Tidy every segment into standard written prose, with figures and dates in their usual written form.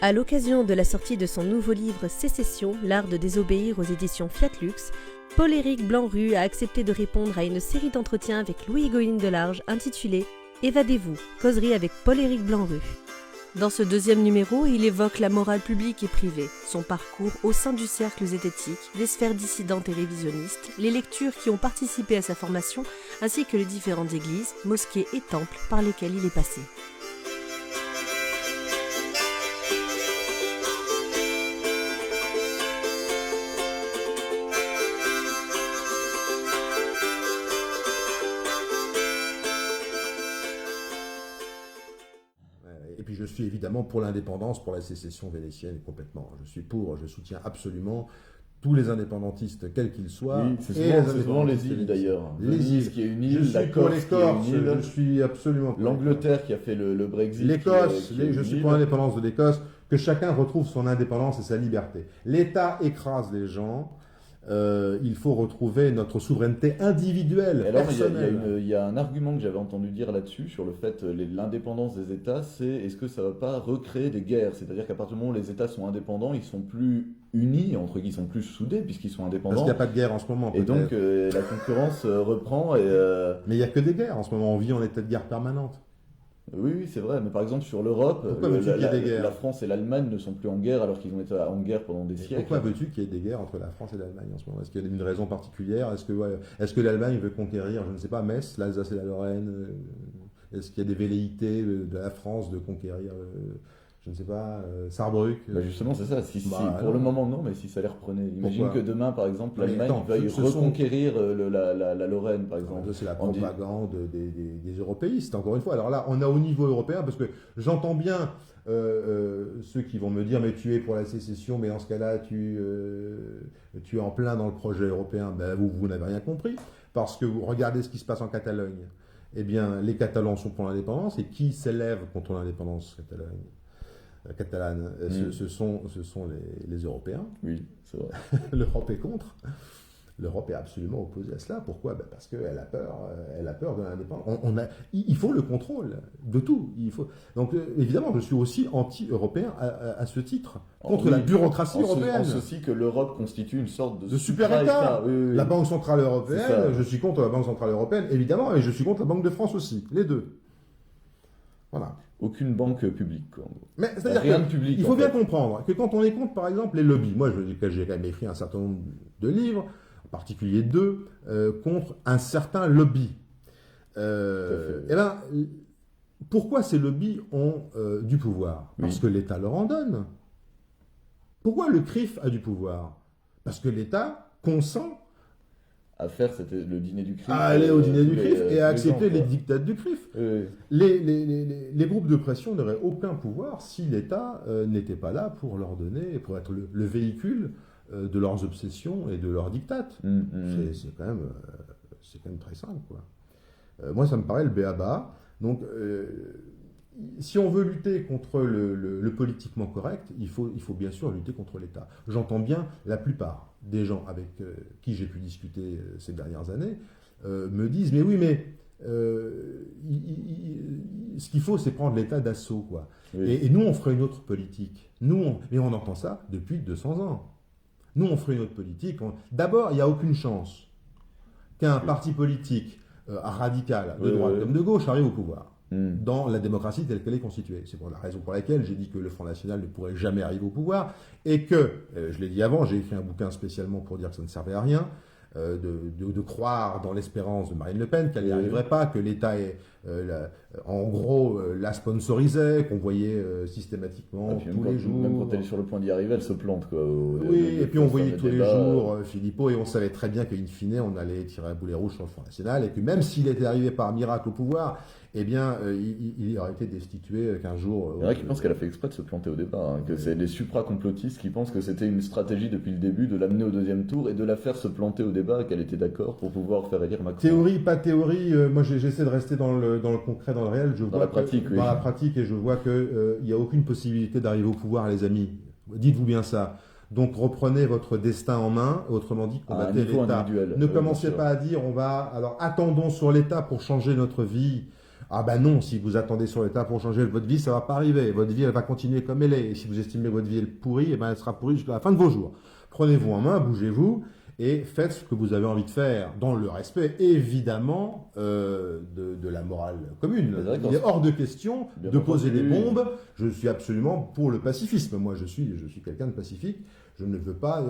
À l'occasion de la sortie de son nouveau livre Sécession, l'art de désobéir aux éditions Fiat Lux, Paul-Éric Blanc-Rue a accepté de répondre à une série d'entretiens avec Louis Hugolin de Large intitulée Évadez-vous, causerie avec Paul-Éric Blanc-Rue. Dans ce deuxième numéro, il évoque la morale publique et privée, son parcours au sein du cercle zététique, les sphères dissidentes et révisionnistes, les lectures qui ont participé à sa formation, ainsi que les différentes églises, mosquées et temples par lesquels il est passé. Et puis je suis évidemment pour l'indépendance, pour la sécession vénétienne complètement. Je soutiens absolument tous les indépendantistes, quels qu'ils soient. Oui, c'est souvent les îles d'ailleurs. Les îles qui est une île, la Corse qui est une île. Je suis absolument pour l'Angleterre qui a fait le Brexit. L'Écosse, je suis pour l'indépendance de l'Écosse, que chacun retrouve son indépendance et sa liberté. L'État écrase les gens. Il faut retrouver notre souveraineté individuelle, alors, personnelle. Il y a un argument que j'avais entendu dire là-dessus, sur le fait l'indépendance des États, c'est est-ce que ça ne va pas recréer des guerres? C'est-à-dire qu'à partir du moment où les États sont indépendants, ils sont plus unis, ils sont plus soudés puisqu'ils sont indépendants. Parce qu'il n'y a pas de guerre en ce moment. Et donc la concurrence reprend. Mais il n'y a que des guerres en ce moment, on vit en état de guerre permanente. Oui, c'est vrai, mais par exemple sur l'Europe, la France et l'Allemagne ne sont plus en guerre alors qu'ils ont été en guerre pendant des siècles. Pourquoi veux-tu qu'il y ait des guerres entre la France et l'Allemagne en ce moment? Est-ce qu'il y a une raison particulière? Est-ce que l'Allemagne veut conquérir, je ne sais pas, Metz, l'Alsace et la Lorraine? Est-ce qu'il y a des velléités de la France de conquérir, je ne sais pas, Sarrebruck? Justement, c'est ça. Pour le moment, non, mais si ça les reprenait. Imagine que demain, par exemple, l'Allemagne veuille reconquérir la Lorraine, par exemple. C'est la propagande des européistes, encore une fois. Alors là, on a au niveau européen, parce que j'entends bien ceux qui vont me dire, mais tu es pour la sécession, mais dans ce cas-là, tu es en plein dans le projet européen. Ben, vous n'avez rien compris, parce que vous regardez ce qui se passe en Catalogne. Eh bien, les Catalans sont pour l'indépendance, et qui s'élève contre l'indépendance catalane, ce sont les Européens. Oui, c'est vrai. L'Europe est contre. L'Europe est absolument opposée à cela. Pourquoi? Parce qu'elle a peur de l'indépendance. Il faut le contrôle de tout. Donc évidemment, je suis aussi anti-européen à ce titre, contre la bureaucratie européenne. En ceci que l'Europe constitue une sorte de super-État. Oui. La Banque Centrale Européenne, je suis contre la Banque Centrale Européenne, évidemment, et je suis contre la Banque de France aussi, les deux. Voilà. Aucune banque publique, quoi. Mais c'est-à-dire rien de public. Il faut bien comprendre que quand on est contre, par exemple, les lobbies, moi j'ai quand même écrit un certain nombre de livres, en particulier 2, contre un certain lobby. Et ben, pourquoi ces lobbies ont du pouvoir? Parce que l'État leur en donne. Pourquoi le CRIF a du pouvoir? Parce que l'État consent à faire le dîner du CRIF. À aller au dîner du CRIF et à accepter les dictats du CRIF. Les groupes de pression n'auraient aucun pouvoir si l'État n'était pas là pour leur donner, pour être le véhicule de leurs obsessions et de leurs dictates. C'est quand même très simple, quoi. Moi, ça me paraît le b.a.-ba. Donc, si on veut lutter contre le politiquement correct, il faut bien sûr lutter contre l'État. J'entends bien la plupart des gens avec qui j'ai pu discuter ces dernières années me disent, mais oui, mais ce qu'il faut, c'est prendre l'État d'assaut, quoi. Oui. Et nous, on ferait une autre politique. Mais on entend ça depuis 200 ans. Nous, on ferait une autre politique. D'abord, il n'y a aucune chance qu'un parti politique radical, de droite comme de gauche, arrive au pouvoir. Dans la démocratie telle qu'elle est constituée. C'est pour la raison pour laquelle j'ai dit que le Front National ne pourrait jamais arriver au pouvoir et que, je l'ai dit avant, j'ai écrit un bouquin spécialement pour dire que ça ne servait à rien, de croire dans l'espérance de Marine Le Pen qu'elle n'y arriverait pas, que l'État en gros la sponsorisait, qu'on voyait systématiquement tous les jours. Même quand elle est sur le point d'y arriver, elle se plante, quoi. Et puis on voyait tous les jours Philippot et on savait très bien qu'in fine on allait tirer un boulet rouge sur le Front National et que même s'il était arrivé par miracle au pouvoir, eh bien, il aurait été destitué qu'un jour. Il y en a qui pensent qu'elle a fait exprès de se planter au départ, que c'est des supra-complotistes qui pensent que c'était une stratégie depuis le début de l'amener au deuxième tour et de la faire se planter au débat et qu'elle était d'accord pour pouvoir faire élire Macron. Théorie, pas théorie, moi j'essaie de rester dans le concret, dans le réel. Dans la pratique, Dans la pratique, et je vois qu'il n'y a aucune possibilité d'arriver au pouvoir, les amis. Dites-vous bien ça. Donc reprenez votre destin en main, autrement dit, combattez l'État. Ne commencez pas à dire, alors attendons sur l'État pour changer notre vie. Ah ben non, si vous attendez sur l'État pour changer votre vie, ça va pas arriver. Votre vie, elle va continuer comme elle est. Et si vous estimez votre vie est pourrie, eh ben, elle sera pourrie jusqu'à la fin de vos jours. Prenez-vous en main, bougez-vous et faites ce que vous avez envie de faire, dans le respect, évidemment, de la morale commune. Il est hors de question de poser des bombes. Je suis absolument pour le pacifisme. Moi, je suis quelqu'un de pacifique. Je ne veux pas,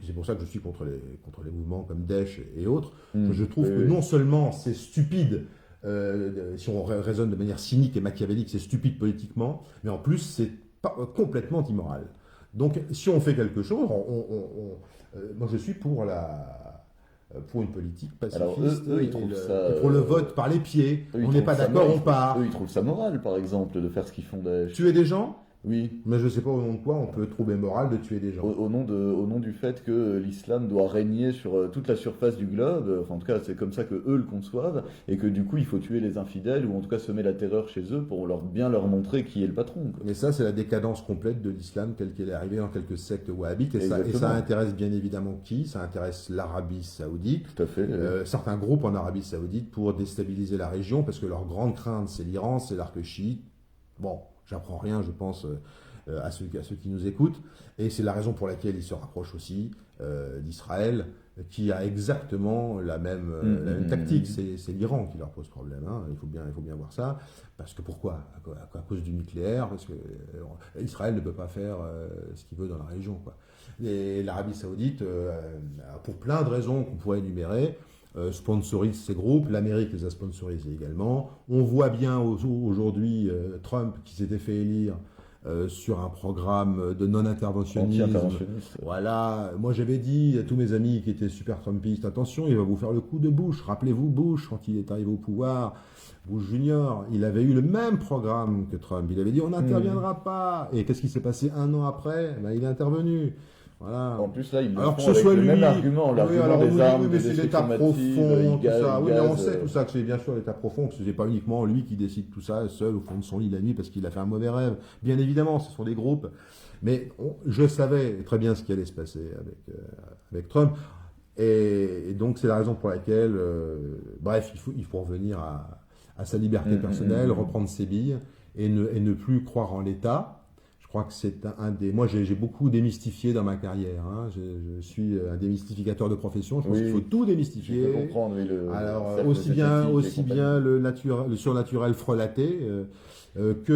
c'est pour ça que je suis contre les mouvements comme Daesh et autres. Je trouve que non seulement c'est stupide, si on raisonne de manière cynique et machiavélique, c'est stupide politiquement, mais en plus c'est complètement immoral. Donc si on fait quelque chose, moi je suis pour une politique pacifiste. Alors eux ils trouvent ça, et pour le vote par les pieds. On n'est pas d'accord, on part. Eux ils trouvent ça moral par exemple de faire ce qu'ils font Daesh. Tuer des gens ? Oui. Mais je ne sais pas au nom de quoi on peut trouver moral de tuer des gens. Au nom du fait que l'islam doit régner sur toute la surface du globe, enfin en tout cas c'est comme ça que eux le conçoivent, et que du coup il faut tuer les infidèles, ou en tout cas semer la terreur chez eux pour bien leur montrer qui est le patron. Quoi. Mais ça c'est la décadence complète de l'islam tel qu'il est arrivé dans quelques sectes wahhabites, et ça intéresse bien évidemment qui ? Ça intéresse l'Arabie Saoudite. Tout à fait. Certains groupes en Arabie Saoudite pour déstabiliser la région, parce que leur grande crainte c'est l'Iran, c'est l'arc chiite. Bon, j'apprends rien, je pense, à ceux qui nous écoutent. Et c'est la raison pour laquelle ils se rapprochent aussi d'Israël, qui a exactement la même tactique. C'est l'Iran qui leur pose problème. Hein. Il faut bien voir ça. Parce que pourquoi ? À cause du nucléaire. Parce que Israël ne peut pas faire ce qu'il veut dans la région, quoi. Et l'Arabie Saoudite, pour plein de raisons qu'on pourrait énumérer, sponsorise ces groupes, l'Amérique les a sponsorisés également. On voit bien aujourd'hui Trump qui s'était fait élire sur un programme de non-interventionnisme. Anti-interventionniste. Voilà, moi j'avais dit à tous mes amis qui étaient super Trumpistes, attention, il va vous faire le coup de Bush. Rappelez-vous Bush, quand il est arrivé au pouvoir, Bush Junior, il avait eu le même programme que Trump. Il avait dit on n'interviendra pas. Et qu'est-ce qui s'est passé un an après ? Ben, il est intervenu. Voilà. En plus là, ils le alors font que ce avec soit le lui, même argument, l'argument des armes, mais des c'est l'État massives, profond, tout ça. Oui, mais on gaz, sait tout ça, que c'est bien sûr l'État profond, que c'est pas uniquement lui qui décide tout ça, seul au fond de son lit la nuit parce qu'il a fait un mauvais rêve. Bien évidemment, ce sont des groupes. Mais je savais très bien ce qui allait se passer avec Trump. Et donc c'est la raison pour laquelle, bref, il faut revenir à sa liberté personnelle, reprendre ses billes et ne plus croire en l'État. Je crois que c'est un des... Moi, j'ai beaucoup démystifié dans ma carrière. Hein. Je suis un démystificateur de profession. Je pense qu'il faut tout démystifier. Je peux comprendre, oui, alors, aussi bien le surnaturel frelaté que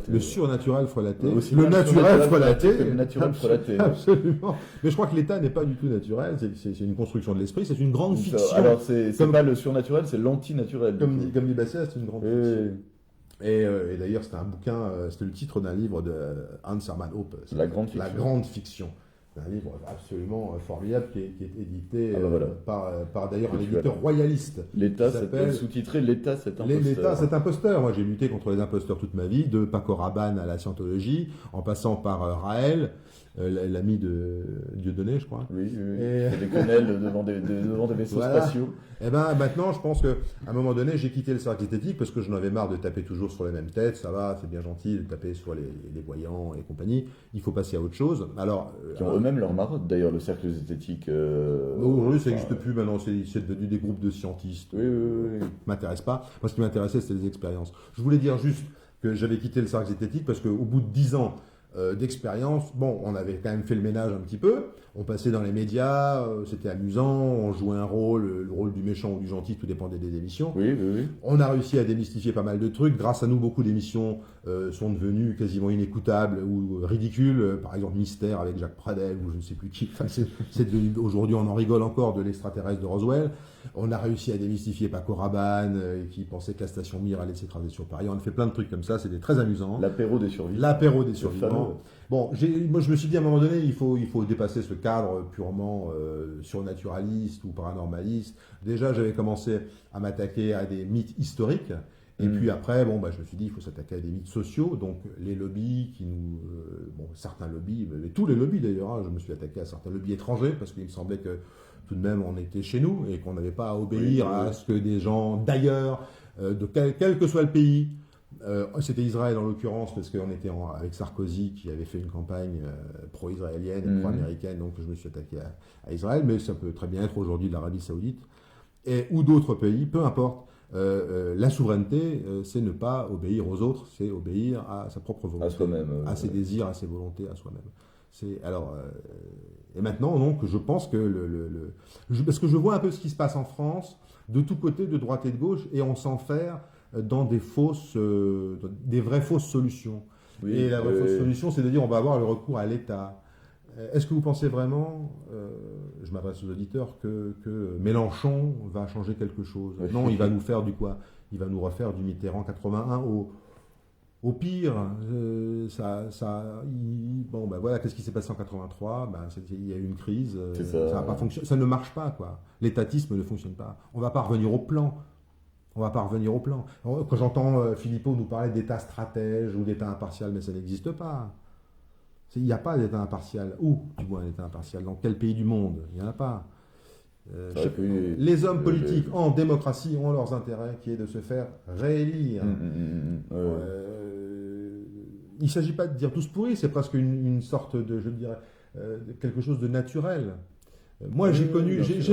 le surnaturel frelaté. Le naturel frelaté. Le naturel frelaté. Absolument. Mais je crois que l'État n'est pas du tout naturel. C'est une construction de l'esprit. C'est une grande fiction. Alors, c'est pas le surnaturel, c'est l'antinaturel. Comme dit Basset, c'est une grande fiction. Et d'ailleurs, c'était un bouquin, c'était le titre d'un livre de Hans Hermann Hoppe. La grande fiction. C'est un livre absolument formidable qui est édité par d'ailleurs un tu éditeur royaliste. L'État, c'est sous-titré L'État, c'est imposteur. L'État, c'est imposteur. Moi, j'ai lutté contre les imposteurs toute ma vie, de Paco Rabanne à la scientologie, en passant par Raël, l'ami de Dieudonné, je crois. Oui. C'est des quenelles devant des vaisseaux spatiaux. Et ben maintenant, je pense qu'à un moment donné, j'ai quitté le cercle esthétique parce que j'en avais marre de taper toujours sur les mêmes têtes. Ça va, c'est bien gentil de taper sur les voyants et compagnie. Il faut passer à autre chose. Alors, qui ont eux-mêmes leur marotte, d'ailleurs, le cercle esthétique. Aujourd'hui, ça n'existe plus. Maintenant, c'est devenu des groupes de scientistes. Oui. Ça m'intéresse pas. Moi, ce qui m'intéressait, c'était les expériences. Je voulais dire juste que j'avais quitté le cercle esthétique parce qu'au bout de 10 ans d'expérience, bon, on avait quand même fait le ménage un petit peu. On passait dans les médias, c'était amusant, on jouait un rôle, le rôle du méchant ou du gentil, tout dépendait des émissions. Oui. On a réussi à démystifier pas mal de trucs. Grâce à nous, beaucoup d'émissions sont devenues quasiment inécoutables ou ridicules. Par exemple, Mystère avec Jacques Pradel ou je ne sais plus qui. Enfin, c'est devenu, aujourd'hui, on en rigole encore de l'extraterrestre de Roswell. On a réussi à démystifier Paco Rabanne qui pensait que la station Mir allait s'écraser sur Paris. On a fait plein de trucs comme ça, c'était très amusant. L'apéro des survivants. Bon, moi je me suis dit à un moment donné, il faut dépasser ce cadre purement surnaturaliste ou paranormaliste. Déjà, j'avais commencé à m'attaquer à des mythes historiques. Et puis après, je me suis dit, il faut s'attaquer à des mythes sociaux. Donc les lobbies qui nous... certains lobbies, mais tous les lobbies d'ailleurs, hein, je me suis attaqué à certains lobbies étrangers parce qu'il me semblait que tout de même on était chez nous et qu'on n'avait pas à obéir à ce que des gens d'ailleurs, quel que soit le pays, c'était Israël en l'occurrence parce qu'on était avec Sarkozy qui avait fait une campagne pro-israélienne et pro-américaine, donc je me suis attaqué à Israël, mais ça peut très bien être aujourd'hui l'Arabie Saoudite ou d'autres pays, peu importe. La souveraineté, c'est ne pas obéir aux autres, c'est obéir à sa propre volonté, À soi-même. à ses désirs, à ses volontés, à soi-même. Et maintenant, donc, je pense que parce que je vois un peu ce qui se passe en France, de tous côtés, de droite et de gauche, et on s'enferre dans des vraies fausses solutions. Oui, Et la vraie fausse oui. solution, c'est de dire on va avoir le recours à l'État. Est-ce que vous pensez vraiment, je m'adresse aux auditeurs, que Mélenchon va changer quelque chose? Oui. Non, il va nous faire du quoi? Il va nous refaire du Mitterrand 81 au pire. Bon, ben voilà, qu'est-ce qui s'est passé en 83? Il y a eu une crise, C'est ça. ça n'a pas fonctionné, ça ne marche pas, quoi. L'étatisme ne fonctionne pas. On ne va pas revenir au plan. On va pas revenir au plan. Quand j'entends Philippot nous parler d'État stratège ou d'État impartial, mais ça n'existe pas. Il n'y a pas d'État impartial. Où tu vois un État impartial? Dans quel pays du monde? Il n'y en a pas. Les hommes politiques en démocratie ont leurs intérêts, qui est de se faire réélire. Il ne s'agit pas de dire tous pourris, c'est presque une sorte de, je dirais, quelque chose de naturel. Moi, j'ai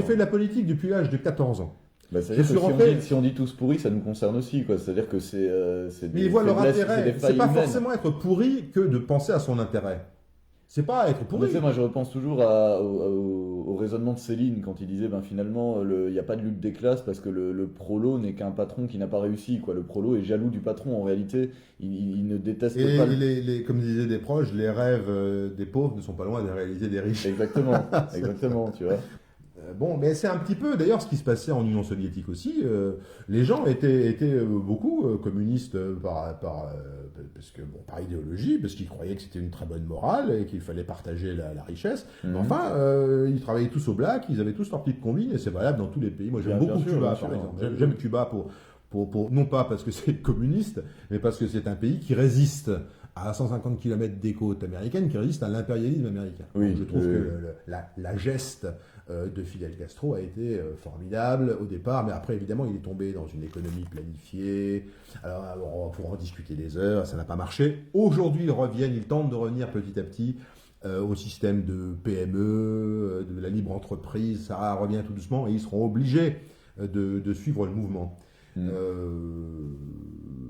fait de la politique depuis l'âge de 14 ans. C'est-à-dire que si on dit tous pourris, ça nous concerne aussi, quoi. C'est-à-dire que c'est mais ils voient leur intérêt. C'est pas humaines. forcément être pourri que de penser à son intérêt. C'est pas être pourri. Mais moi, je repense toujours au raisonnement de Céline quand il disait finalement, il n'y a pas de lutte des classes parce que le prolo n'est qu'un patron qui n'a pas réussi, quoi. Le prolo est jaloux du patron. En réalité, il ne déteste pas. Comme disaient des proches, les rêves des pauvres ne sont pas loin de réaliser des riches. Exactement, exactement, tu vois. Bon, mais c'est un petit peu d'ailleurs ce qui se passait en Union soviétique aussi. Les gens étaient beaucoup communistes parce que, par idéologie, parce qu'ils croyaient que c'était une très bonne morale et qu'il fallait partager la richesse. Mais enfin, ils travaillaient tous au black, ils avaient tous leur petite combine et c'est valable dans tous les pays. Moi, j'aime beaucoup Cuba, par exemple. J'aime Cuba non pas parce que c'est communiste, mais parce que c'est un pays qui résiste à 150 km des côtes américaines, qui résiste à l'impérialisme américain. Oui, donc je trouve que la geste de Fidel Castro a été formidable au départ, mais après évidemment il est tombé dans une économie planifiée. Alors on pourra en discuter des heures, ça n'a pas marché. Aujourd'hui ils tentent de revenir petit à petit au système de PME, de la libre entreprise, ça revient tout doucement et ils seront obligés de suivre le mouvement.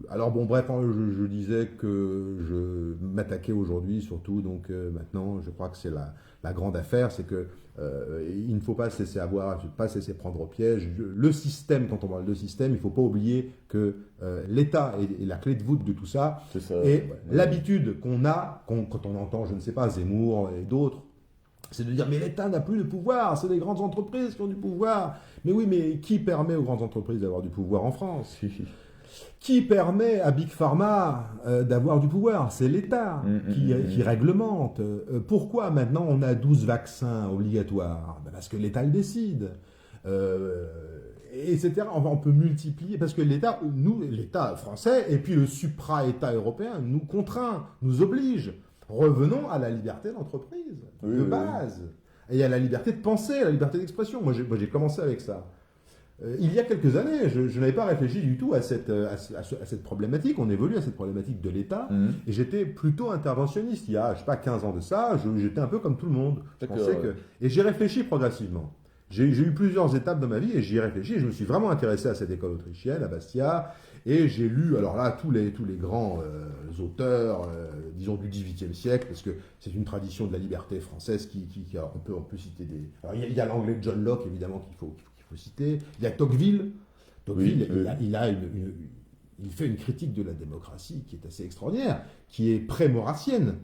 Alors bon, bref, je disais que je m'attaquais aujourd'hui surtout, donc maintenant je crois que c'est la grande affaire, c'est que il ne faut pas se laisser avoir, pas se laisser prendre au piège. Le système, quand on parle de système, il ne faut pas oublier que l'État est la clé de voûte de tout ça. Et l'habitude qu'on a, quand on entend, je ne sais pas, Zemmour et d'autres, c'est de dire mais l'État n'a plus de pouvoir, c'est les grandes entreprises qui ont du pouvoir. Mais oui, mais qui permet aux grandes entreprises d'avoir du pouvoir en France? Qui permet à Big Pharma d'avoir du pouvoir? C'est l'État qui réglemente. Pourquoi maintenant on a 12 vaccins obligatoires? Parce que l'État le décide. Etc. On peut multiplier, parce que l'État français, et puis le supra-État européen, nous contraint, nous oblige. Revenons à la liberté d'entreprise, de base. Et à la liberté de penser, à la liberté d'expression. Moi, j'ai commencé avec ça. Il y a quelques années, je n'avais pas réfléchi du tout à cette problématique. On évolue à cette problématique de l'État. Et j'étais plutôt interventionniste. Il y a, je sais pas, 15 ans de ça, j'étais un peu comme tout le monde. Et j'ai réfléchi progressivement. J'ai eu plusieurs étapes dans ma vie et j'y ai réfléchi. Je me suis vraiment intéressé à cette école autrichienne, à Bastia. Et j'ai lu, alors là, tous les grands auteurs, disons, du XVIIIe siècle, parce que c'est une tradition de la liberté française on peut citer des... Alors, il y a l'anglais de John Locke, évidemment, qu'il faut citer. Il y a Tocqueville. Il fait une critique de la démocratie qui est assez extraordinaire, qui est pré-maurrassienne.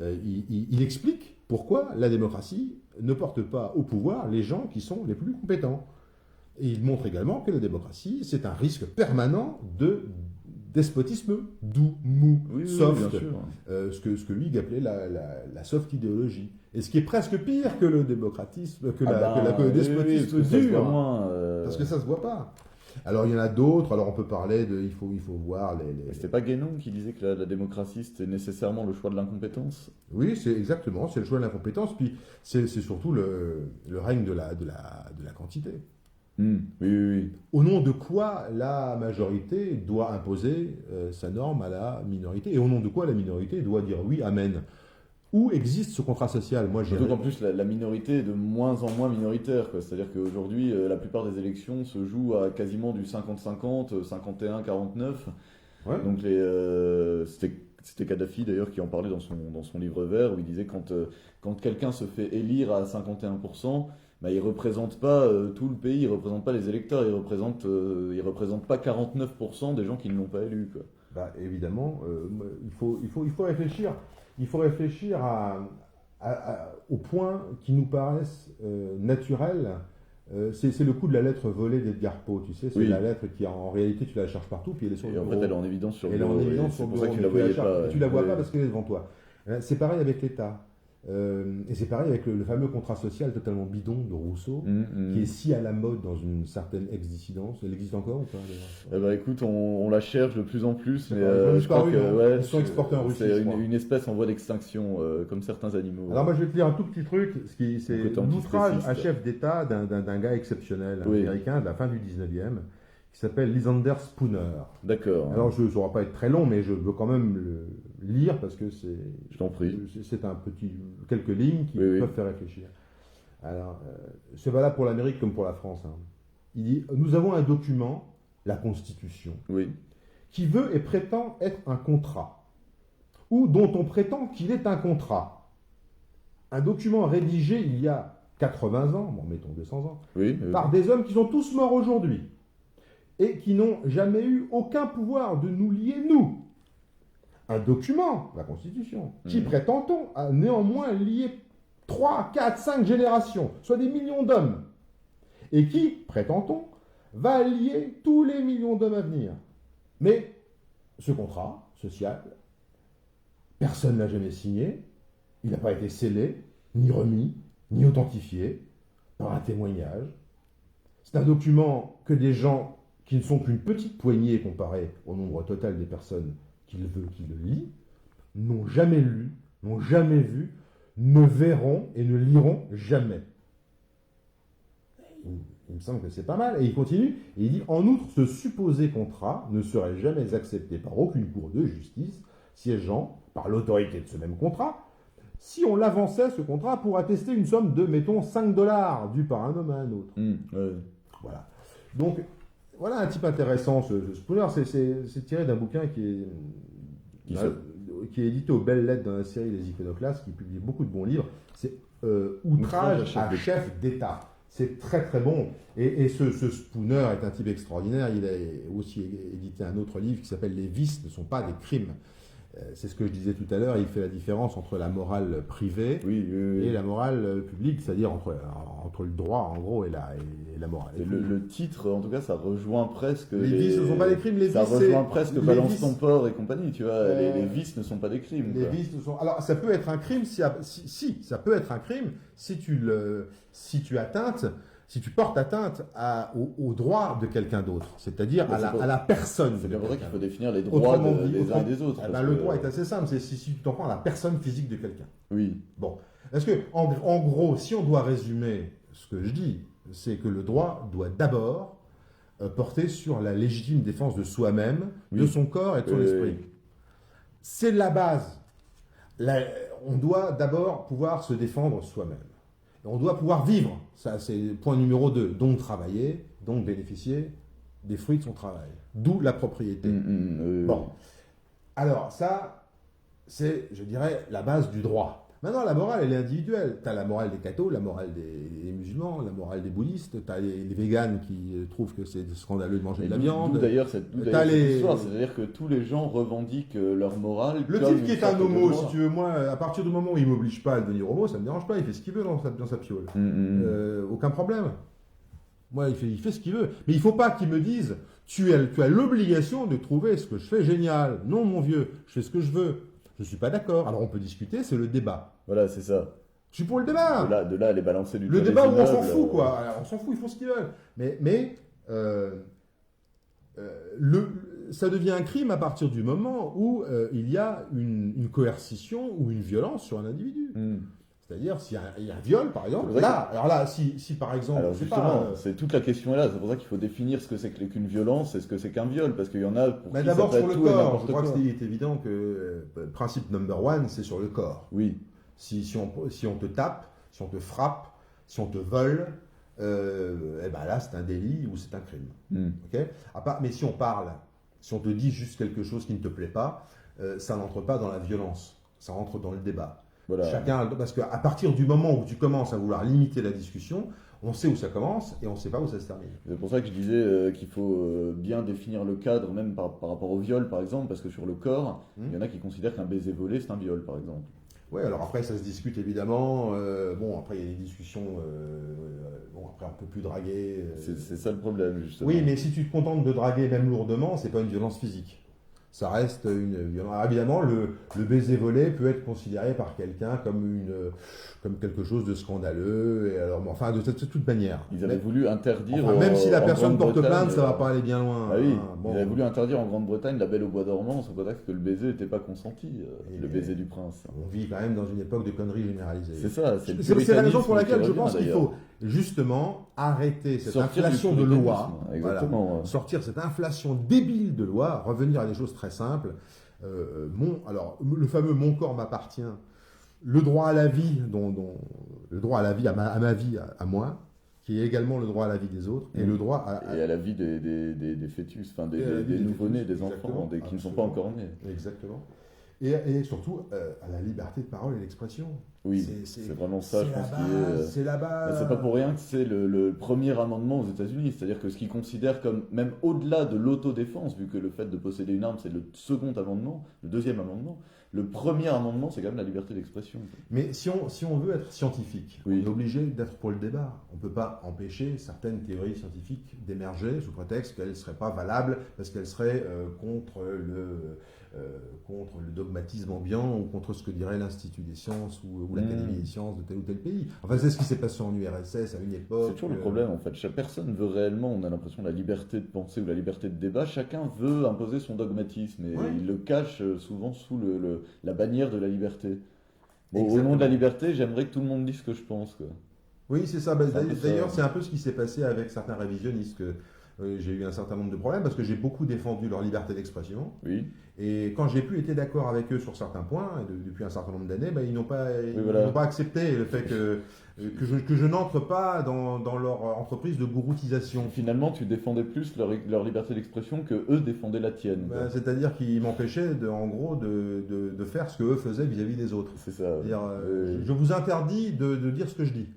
Il explique pourquoi la démocratie ne porte pas au pouvoir les gens qui sont les plus compétents. Et il montre également que la démocratie, c'est un risque permanent de despotisme doux, mou, soft. Ce que lui appelait la soft idéologie. Et ce qui est presque pire que le démocratisme, que le despotisme dur. Parce que ça se voit pas. Alors il y en a d'autres, alors on peut parler il faut voir les... C'était pas Guénon qui disait que la démocratie c'était nécessairement le choix de l'incompétence? Oui, c'est le choix de l'incompétence, puis c'est surtout le règne de la quantité. Oui. Au nom de quoi la majorité doit imposer sa norme à la minorité, et au nom de quoi la minorité doit dire oui, amen. Où existe ce contrat social? Moi, j'ai Surtout qu'en plus, la minorité est de moins en moins minoritaire, quoi. C'est-à-dire qu'aujourd'hui, la plupart des élections se jouent à quasiment du 50-50, 51-49. Ouais. Donc c'était Kadhafi d'ailleurs qui en parlait dans son livre vert, où il disait quand quelqu'un se fait élire à 51%, bah, il ne représente pas tout le pays, il ne représente pas les électeurs, il représente pas 49% des gens qui ne l'ont pas élu, quoi. Bah, évidemment, il faut réfléchir. Il faut réfléchir aux points qui nous paraissent naturels. C'est le coup de la lettre volée d'Edgar Poe, tu sais, c'est Oui. la lettre qui en réalité tu la cherches partout, puis elle est sur le Et en bureau. fait, elle est en évidence sur le Elle est en bureau, et évidence sur c'est le pour ça bureau, que tu la mais voyais cherches, pas. tu la vois Ouais. pas parce qu'elle est devant toi. C'est pareil avec l'État. Et c'est pareil avec le fameux contrat social totalement bidon de Rousseau, qui est si à la mode dans une certaine ex-dissidence. Elle existe encore ou pas d'ailleurs? Eh ben, écoute, on la cherche de plus en plus, mais Ils ont je crois disparu, que hein. ouais, Ils sont exportés en Russie, c'est je crois. une espèce en voie d'extinction, comme certains animaux. Alors moi je vais te lire un tout petit truc, c'est Le côté l'outrage antispéciste. à chef d'État d'un gars exceptionnel, Oui. américain de la fin du 19e, qui s'appelle Lysander Spooner. D'accord, Alors ça ne va pas être très long, mais je veux quand même le lire parce que je t'en prie. c'est quelques lignes qui Oui, oui. peuvent faire réfléchir. Alors, c'est valable pour l'Amérique comme pour la France, hein. Il dit, nous avons un document, la Constitution, Oui, qui veut et prétend être un contrat, ou dont on prétend qu'il est un contrat. Un document rédigé il y a 80 ans, bon, mettons 200 ans, oui. par des hommes qui sont tous morts aujourd'hui, et qui n'ont jamais eu aucun pouvoir de nous lier, nous. Un document, la Constitution, qui, prétend-on, a néanmoins lié 3, 4, 5 générations, soit des millions d'hommes, et qui, prétend-on, va lier tous les millions d'hommes à venir. Mais ce contrat social, personne ne l'a jamais signé, il n'a pas été scellé, ni remis, ni authentifié par un témoignage. C'est un document que des gens qui ne sont qu'une petite poignée comparé au nombre total des personnes qui le lisent, n'ont jamais lu, n'ont jamais vu, ne verront et ne liront jamais. Il me semble que c'est pas mal. Et il continue, et il dit, en outre, ce supposé contrat ne serait jamais accepté par aucune cour de justice, siégeant par l'autorité de ce même contrat, si on l'avançait, ce contrat, pour attester une somme de, mettons, $5 due par un homme à un autre. Ouais. Voilà. Donc, voilà un type intéressant, ce Spooner. C'est tiré d'un bouquin qui est édité aux Belles Lettres dans la série Les Iconoclastes, qui publie beaucoup de bons livres. C'est Outrage à chef d'État. C'est très très bon. Et ce Spooner est un type extraordinaire. Il a aussi édité un autre livre qui s'appelle Les vices ne sont pas des crimes. C'est ce que je disais tout à l'heure, il fait la différence entre la morale privée et la morale publique, c'est-à-dire entre le droit en gros et la morale. Et le titre, en tout cas, ça rejoint presque. Les vices ne sont pas des crimes, les vices. Ça rejoint presque les Balance vices. ton porc et compagnie, tu vois. Les vices ne sont pas des crimes. Les quoi. vices ne sont. Alors ça peut être un crime ça peut être un crime si tu portes atteinte au droit de quelqu'un d'autre, c'est-à-dire à la personne. C'est de bien pour ça quelqu'un. qu'il faut définir les droits des uns et des autres. Eh ben, parce le que- droit est assez simple, c'est si tu t'en prends à la personne physique de quelqu'un. Oui. Bon, parce que en gros, si on doit résumer ce que je dis, c'est que le droit doit d'abord porter sur la légitime défense de soi-même, de Oui. son corps et de son esprit. C'est la base. On doit d'abord pouvoir se défendre soi-même. Et on doit pouvoir vivre. Ça, c'est point numéro 2. Donc travailler, donc bénéficier des fruits de son travail. D'où la propriété. Bon. Alors, ça, c'est, je dirais, la base du droit. Maintenant, la morale, elle est individuelle. Tu as la morale des cathos, la morale des musulmans, la morale des bouddhistes. Tu as les véganes qui trouvent que c'est scandaleux de manger de la viande. D'où d'ailleurs cette histoire, c'est-à-dire que tous les gens revendiquent leur morale. Le comme type qui une est un sorte de homo, loi. si tu veux, moi, à partir du moment où il m'oblige pas à devenir homo, ça me dérange pas. Il fait ce qu'il veut dans sa piole. Aucun problème. Moi, il fait ce qu'il veut. Mais il faut pas qu'il me dise, tu as l'obligation de trouver ce que je fais génial. Non, mon vieux, je fais ce que je veux. Je suis pas d'accord. Alors on peut discuter, c'est le débat. Voilà, c'est ça. Je suis pour le débat. De là, les balancer du Le toit débat des où on s'en immeubles, fout, quoi. Alors, on s'en fout, ils font ce qu'ils veulent. Mais ça devient un crime à partir du moment où il y a une coercition ou une violence sur un individu. C'est-à-dire, s'il y a un viol, par exemple, alors là, si par exemple, Alors je sais justement, pas, c'est toute la question est là. C'est pour ça qu'il faut définir ce que c'est qu'une violence et ce que c'est qu'un viol, parce qu'il y en a pour mais qui d'abord ça peut sur être le tout et corps, n'importe je crois quoi. que c'est évident que le principe number one, c'est sur le corps. Oui. Si on te tape, si on te frappe, si on te vole, eh ben là, c'est un délit ou c'est un crime. Ok. Mais si on parle, si on te dit juste quelque chose qui ne te plaît pas, ça n'entre pas dans la violence, ça entre dans le débat. Voilà. Parce qu'à partir du moment où tu commences à vouloir limiter la discussion, on sait où ça commence et on ne sait pas où ça se termine. C'est pour ça que je disais qu'il faut bien définir le cadre, même par rapport au viol, par exemple, parce que sur le corps, il y en a qui considèrent qu'un baiser volé, c'est un viol, par exemple. Oui, alors après, ça se discute évidemment. Après, il y a des discussions, après, on ne peut plus draguer. C'est ça le problème, justement. Oui, mais si tu te contentes de draguer même lourdement, c'est pas une violence physique. Ça reste une violence. Alors, évidemment, le baiser volé peut être considéré par quelqu'un comme quelque chose de scandaleux. Et alors, enfin, de toute manière. Ils avaient voulu interdire. Même si la personne porte Grande-Bretagne, plainte, ça va pas aller bien loin. Ah oui, hein. Bon. ils avaient voulu interdire en Grande-Bretagne la Belle au bois dormant sous prétexte que le baiser n'était pas consenti, le baiser du prince. On vit quand même dans une époque de conneries généralisées. C'est ça. C'est la raison pour laquelle je pense qu'il faut justement arrêter cette inflation de loi. Exactement. Voilà, sortir cette inflation débile de loi, revenir à des choses très simples. Le fameux mon corps m'appartient, le droit à la vie, le droit à la vie, à ma vie, à moi, qui est également le droit à la vie des autres, et le droit et à la vie des fœtus, enfin des nouveau-nés, des enfants, qui ne sont pas encore nés. Exactement. Et surtout à la liberté de parole et d'expression. Oui, c'est vraiment ça, je pense, qui est. C'est la base. C'est pas pour rien que c'est le premier amendement aux États-Unis, c'est-à-dire que ce qu'ils considèrent comme, même au-delà de l'autodéfense, vu que le fait de posséder une arme, c'est le second amendement, le deuxième amendement, le premier amendement, c'est quand même la liberté d'expression. Mais si on veut être scientifique, on est obligé d'être pour le débat. On ne peut pas empêcher certaines théories scientifiques d'émerger sous prétexte qu'elles ne seraient pas valables parce qu'elles seraient contre le dogmatisme ambiant ou contre ce que dirait l'Institut des sciences ou l'Académie des sciences de tel ou tel pays. Enfin, c'est ce qui s'est passé en URSS à une époque. C'est toujours le problème, en fait. Personne ne veut réellement, on a l'impression, la liberté de penser ou la liberté de débat. Chacun veut imposer son dogmatisme et il le cache souvent sous la bannière de la liberté. Bon, au nom de la liberté, j'aimerais que tout le monde dise ce que je pense. Quoi. Oui, c'est ça. D'ailleurs, c'est un peu ce qui s'est passé avec certains révisionnistes. J'ai eu un certain nombre de problèmes parce que j'ai beaucoup défendu leur liberté d'expression. Oui. Et quand j'ai pu être d'accord avec eux sur certains points, depuis un certain nombre d'années, ils n'ont pas accepté le fait que je n'entre pas dans leur entreprise de gouroutisation. Finalement, tu défendais plus leur liberté d'expression que eux défendaient la tienne. C'est-à-dire qu'ils m'empêchaient, en gros, de faire ce qu'eux faisaient vis-à-vis des autres. C'est ça. Je vous interdis de dire ce que je dis.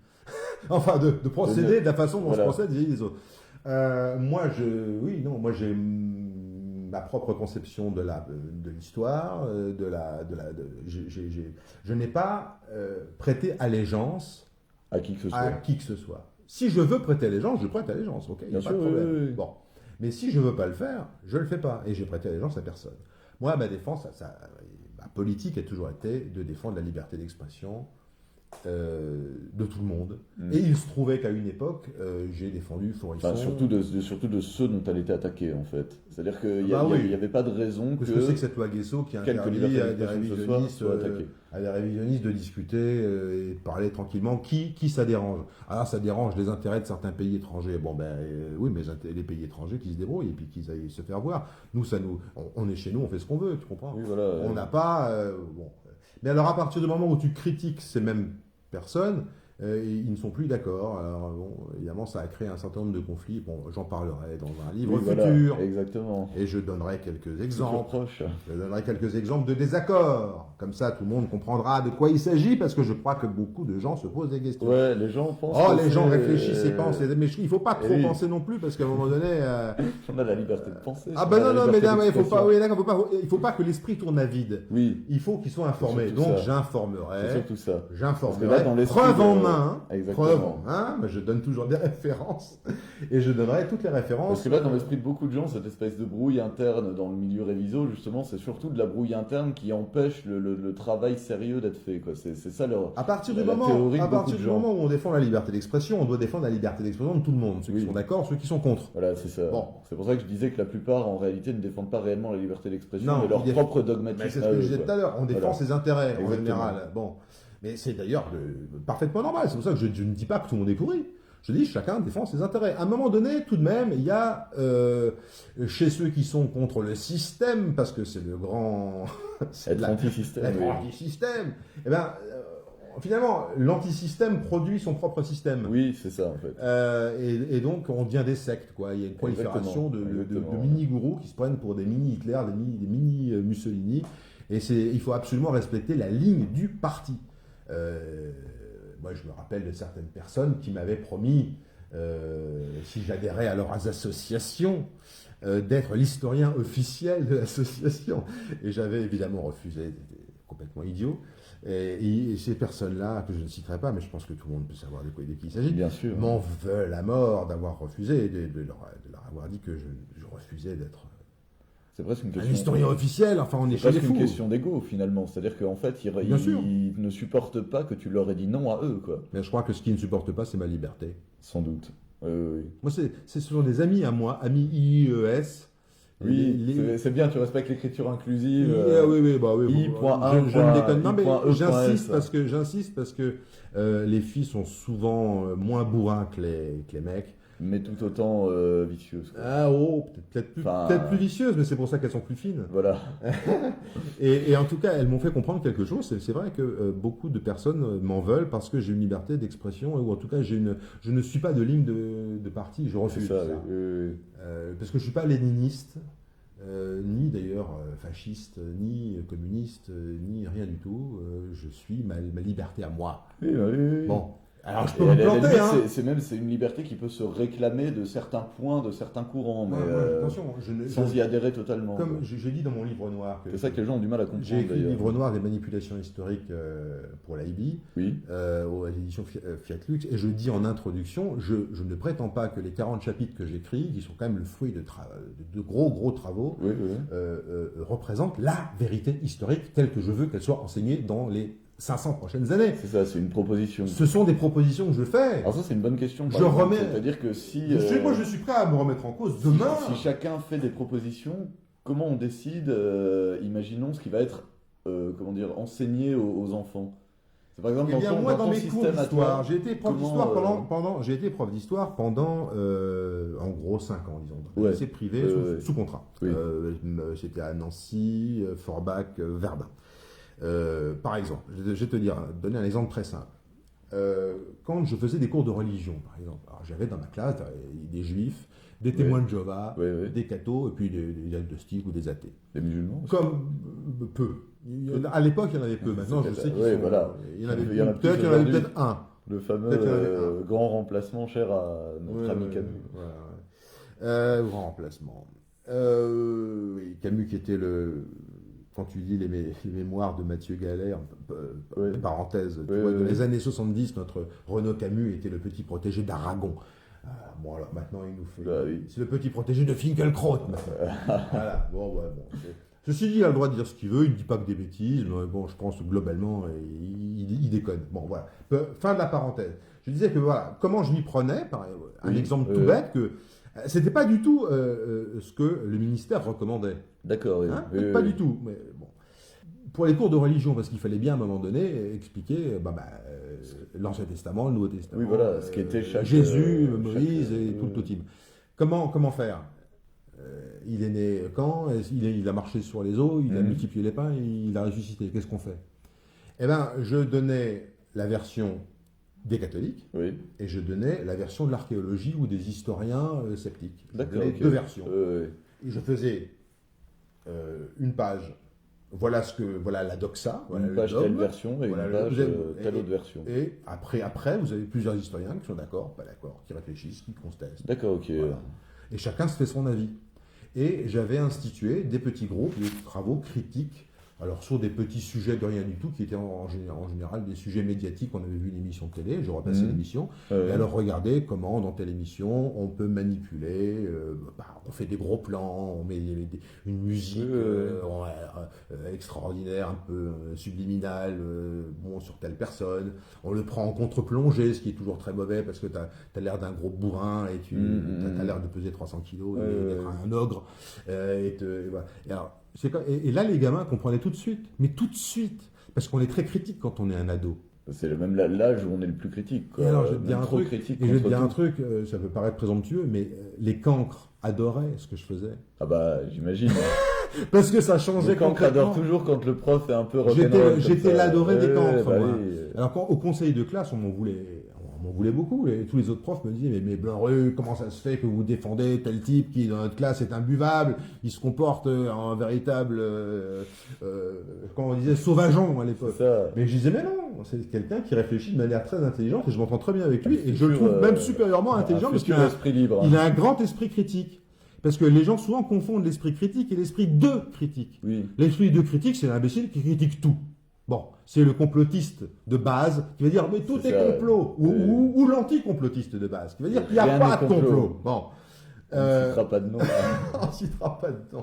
Enfin, de procéder de la façon dont je procède vis-à-vis des autres. Moi, j'ai ma propre conception de l'histoire, je n'ai pas prêté allégeance à qui que ce soit. Si je veux prêter allégeance, je prête allégeance, ok, il n'y a pas de problème. Oui. Bon. Mais si je ne veux pas le faire, je ne le fais pas, et j'ai prêté allégeance à personne. Moi, ma défense, ma politique a toujours été de défendre la liberté d'expression, de tout le monde. Et il se trouvait qu'à une époque, j'ai défendu Faurisson. Enfin, surtout de ceux dont elle était attaquée, en fait. C'est-à-dire qu'il n'y avait pas de raison que... Qu'est-ce que c'est que cette loi Guesso qui interdit à des révisionnistes de discuter et de parler tranquillement qui ça dérange? Alors, ça dérange les intérêts de certains pays étrangers. Oui, mais les pays étrangers qui se débrouillent et puis qu'ils aillent se faire voir. On est chez nous, on fait ce qu'on veut, tu comprends? Oui, voilà. On n'a pas... Mais alors, à partir du moment où tu critiques ces mêmes personnes, ils ne sont plus d'accord. Alors, évidemment, ça a créé un certain nombre de conflits. J'en parlerai dans un livre futur. Exactement. Et je donnerai quelques exemples. Je donnerai quelques exemples de désaccords. Comme ça, tout le monde comprendra de quoi il s'agit, parce que je crois que beaucoup de gens se posent des questions. Ouais, les gens pensent. Les gens réfléchissent et pensent. Mais il ne faut pas trop penser non plus, parce qu'à un moment donné. On a la liberté de penser. Il faut pas que l'esprit tourne à vide. Oui. Il faut qu'ils soient informés. Donc, j'informerai. C'est surtout ça. J'informerai. Preuve en main. Mais je donne toujours des références. Et je donnerai toutes les références. Parce que là, dans l'esprit de beaucoup de gens, cette espèce de brouille interne dans le milieu réviso, justement, c'est surtout de la brouille interne qui empêche le travail sérieux d'être fait. C'est ça leur. À partir du moment où on défend la liberté d'expression, on doit défendre la liberté d'expression de tout le monde. Ceux qui sont d'accord, ceux qui sont contre. Voilà, c'est ça. Bon. C'est pour ça que je disais que la plupart, en réalité, ne défendent pas réellement la liberté d'expression, mais leur propre dogmatisme. C'est ce que je disais tout à l'heure. On défend ses intérêts en général. Bon. Mais c'est d'ailleurs parfaitement normal. C'est pour ça que je ne dis pas que tout le monde est pourri. Je dis chacun défend ses intérêts. À un moment donné, tout de même, il y a chez ceux qui sont contre le système, parce que c'est le grand... Être anti-système. Anti-système. finalement, l'antisystème produit son propre système. Oui, c'est ça en fait. Et donc, on devient des sectes, quoi. Il y a une prolifération de mini-gourous qui se prennent pour des mini-Hitler, des mini-Mussolini. Et il faut absolument respecter la ligne du parti. Moi, je me rappelle de certaines personnes qui m'avaient promis, si j'adhérais à leurs associations, d'être l'historien officiel de l'association. Et j'avais évidemment refusé, c'était complètement idiot. Et ces personnes-là, que je ne citerai pas, mais je pense que tout le monde peut savoir de qui il s'agit, Bien sûr. m'en veulent à mort d'avoir refusé, de leur avoir dit que je refusais d'être C'est presque une un question. historien officiel. Enfin, on est chez les presque fous. une question d'ego finalement. C'est-à-dire qu'en fait, Bien sûr. ils ne supportent pas que tu leur aies dit non à eux, quoi. Mais je crois que ce qu'ils ne supportent pas, c'est ma liberté. Sans doute. Oui. Moi, ce sont des amis à moi, amis IES. Oui, c'est bien, tu respectes l'écriture inclusive. Oui, bah oui. I.A. Je ne déconne. Non, mais I.E. j'insiste parce que les filles sont souvent moins bourrins que les mecs. Mais tout autant vicieuses. Quoi. Ah peut-être plus vicieuses, mais c'est pour ça qu'elles sont plus fines. Voilà. Et en tout cas, elles m'ont fait comprendre quelque chose. C'est vrai que beaucoup de personnes m'en veulent parce que j'ai une liberté d'expression, ou en tout cas, je ne suis pas de ligne de parti, je refuse ça. Oui. Parce que je ne suis pas léniniste, ni d'ailleurs fasciste, ni communiste, ni rien du tout. Je suis ma liberté à moi. Oui. Bon. Alors je peux me planter, hein. C'est une liberté qui peut se réclamer de certains points, de certains courants, mais attention, sans y adhérer totalement. Comme j'ai dit dans mon livre noir. C'est ça que les gens ont du mal à comprendre. J'ai écrit le livre noir des manipulations historiques pour l'AIBI, oui. Aux éditions Fiat Lux, et je dis en introduction, je ne prétends pas que les 40 chapitres que j'écris, qui sont quand même le fruit de gros travaux, représentent la vérité historique telle que je veux qu'elle soit enseignée dans les 500 prochaines années. C'est ça, c'est une proposition. Ce sont des propositions que je fais. Alors ça, c'est une bonne question. C'est-à-dire que si... Moi, je suis prêt à me remettre en cause demain. Si chacun fait des propositions, comment on décide, imaginons, ce qui va être enseigné aux enfants? C'est par exemple moi, dans mes cours d'histoire, j'ai été prof d'histoire pendant en gros 5 ans, disons. C'est privé, sous contrat. Oui. C'était à Nancy, Forbach, Verdun. Par exemple, je vais te donner un exemple très simple. Quand je faisais des cours de religion, par exemple, alors j'avais dans ma classe des juifs, des témoins de Jéhovah, des cathos, et puis des agnostiques ou des athées. Des musulmans aussi. Comme peu. À l'époque, il y en avait peu. Maintenant, je sais qu'il y en avait peut-être un. Le fameux grand remplacement cher à notre ami Camus. Grand remplacement. Camus qui était quand tu lis les mémoires de Mathieu Galère, parenthèse, dans les années 70, notre Renaud Camus était le petit protégé d'Aragon. Alors maintenant, il nous fait... C'est le petit protégé de Finkielkraut. Voilà. Ceci dit, il a le droit de dire ce qu'il veut, il ne dit pas que des bêtises, mais bon, je pense que globalement, il déconne. Bon, voilà. Fin de la parenthèse. Je disais que voilà, comment je m'y prenais, par un exemple tout bête, que c'était pas du tout ce que le ministère recommandait. D'accord, pas du tout. Mais bon. Pour les cours de religion, parce qu'il fallait bien à un moment donné expliquer l'Ancien Testament, le Nouveau Testament, oui, voilà, ce qui était Jésus, Moïse et tout le totim. Comment faire? Il est né quand? Il a marché sur les eaux, il a multiplié les pains, il a ressuscité. Qu'est-ce qu'on fait? Eh bien, je donnais la version des catholiques, et je donnais la version de l'archéologie ou des historiens sceptiques. Je donnais deux versions. Et je faisais une page, voilà la doxa, une page telle version et une page telle autre version. Et après, vous avez plusieurs historiens qui sont d'accord, pas d'accord, qui réfléchissent, qui contestent. D'accord, ok. Voilà. Et chacun se fait son avis. Et j'avais institué des petits groupes de travaux critiques, alors sur des petits sujets de rien du tout, qui étaient en général des sujets médiatiques. On avait vu une émission de télé, je repassais l'émission, et alors regardez comment dans telle émission on peut manipuler, on fait des gros plans, on met une musique extraordinaire, un peu subliminale, sur telle personne, on le prend en contre-plongée, ce qui est toujours très mauvais parce que tu as l'air d'un gros bourrin et tu as l'air de peser 300 kilos, d'être un ogre, voilà. Et là, les gamins comprenaient tout de suite, parce qu'on est très critique quand on est un ado. C'est même l'âge où on est le plus critique. Quoi. Et alors, je vais te dire un truc, ça peut paraître présomptueux, mais les cancres adoraient ce que je faisais. Ah bah, j'imagine. Parce que ça changeait Le cancre complètement. adore toujours quand le prof est un peu rock'n'roll. J'étais l'adoré des cancres, bah moi. oui. Alors, au conseil de classe, on m'en voulait beaucoup. Et tous les autres profs me disaient, mais Blanc-Rue, comment ça se fait que vous défendez tel type qui, dans notre classe, est imbuvable, il se comporte en un véritable, comment on disait, sauvageon à l'époque. C'est ça. Mais je disais, mais non, c'est quelqu'un qui réfléchit de manière très intelligente et je m'entends très bien avec lui. Un Et je le futur, trouve même supérieurement intelligent parce qu'il futur a, esprit libre. il a un grand esprit critique. Parce que les gens souvent confondent l'esprit critique et l'esprit de critique. Oui. L'esprit de critique, c'est l'imbécile qui critique tout. Bon, c'est le complotiste de base qui va dire mais tout C'est est ça, complot, ou l'anti-complotiste de base qui va dire qu'il n'y a Rien pas n'est de complot. complot. Bon, On ne citera pas de nom. on citera pas de nom,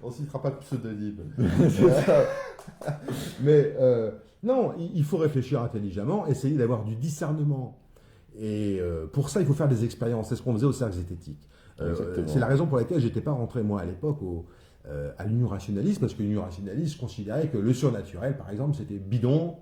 on citera pas de pseudonyme. C'est ça. Mais non, il faut réfléchir intelligemment, essayer d'avoir du discernement. Et pour ça, il faut faire des expériences. C'est ce qu'on faisait au cercle zététique. C'est la raison pour laquelle j'étais pas rentré moi à l'époque à l'union rationaliste, parce que l'union rationaliste considérait que le surnaturel, par exemple, c'était bidon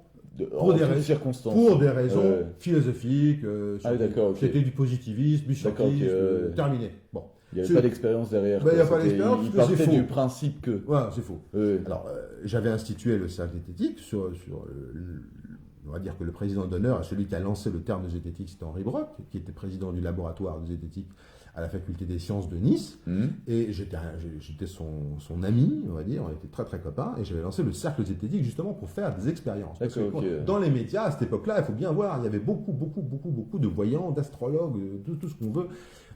En toutes circonstances. pour des raisons philosophiques. D'accord, ok. C'était du positivisme, du D'accord, ok, scientisme, terminé. Bon, Il n'y avait pas d'expérience derrière. Ben, il y a quoi. pas d'expérience, Il parce que c'est partait du faux. principe que. voilà, c'est faux. Ouais. Alors, j'avais institué le cercle zététique on va dire que le président d'honneur, celui qui a lancé le terme de zététique, c'était Henri Brock, qui était président du laboratoire de zététique à la faculté des sciences de Nice. Et j'étais son ami, on va dire, on était très très copains, et j'avais lancé le cercle zététique justement pour faire des expériences. Parce que D'accord, ok. dans les médias, à cette époque-là, il faut bien voir, il y avait beaucoup de voyants, d'astrologues, tout ce qu'on veut,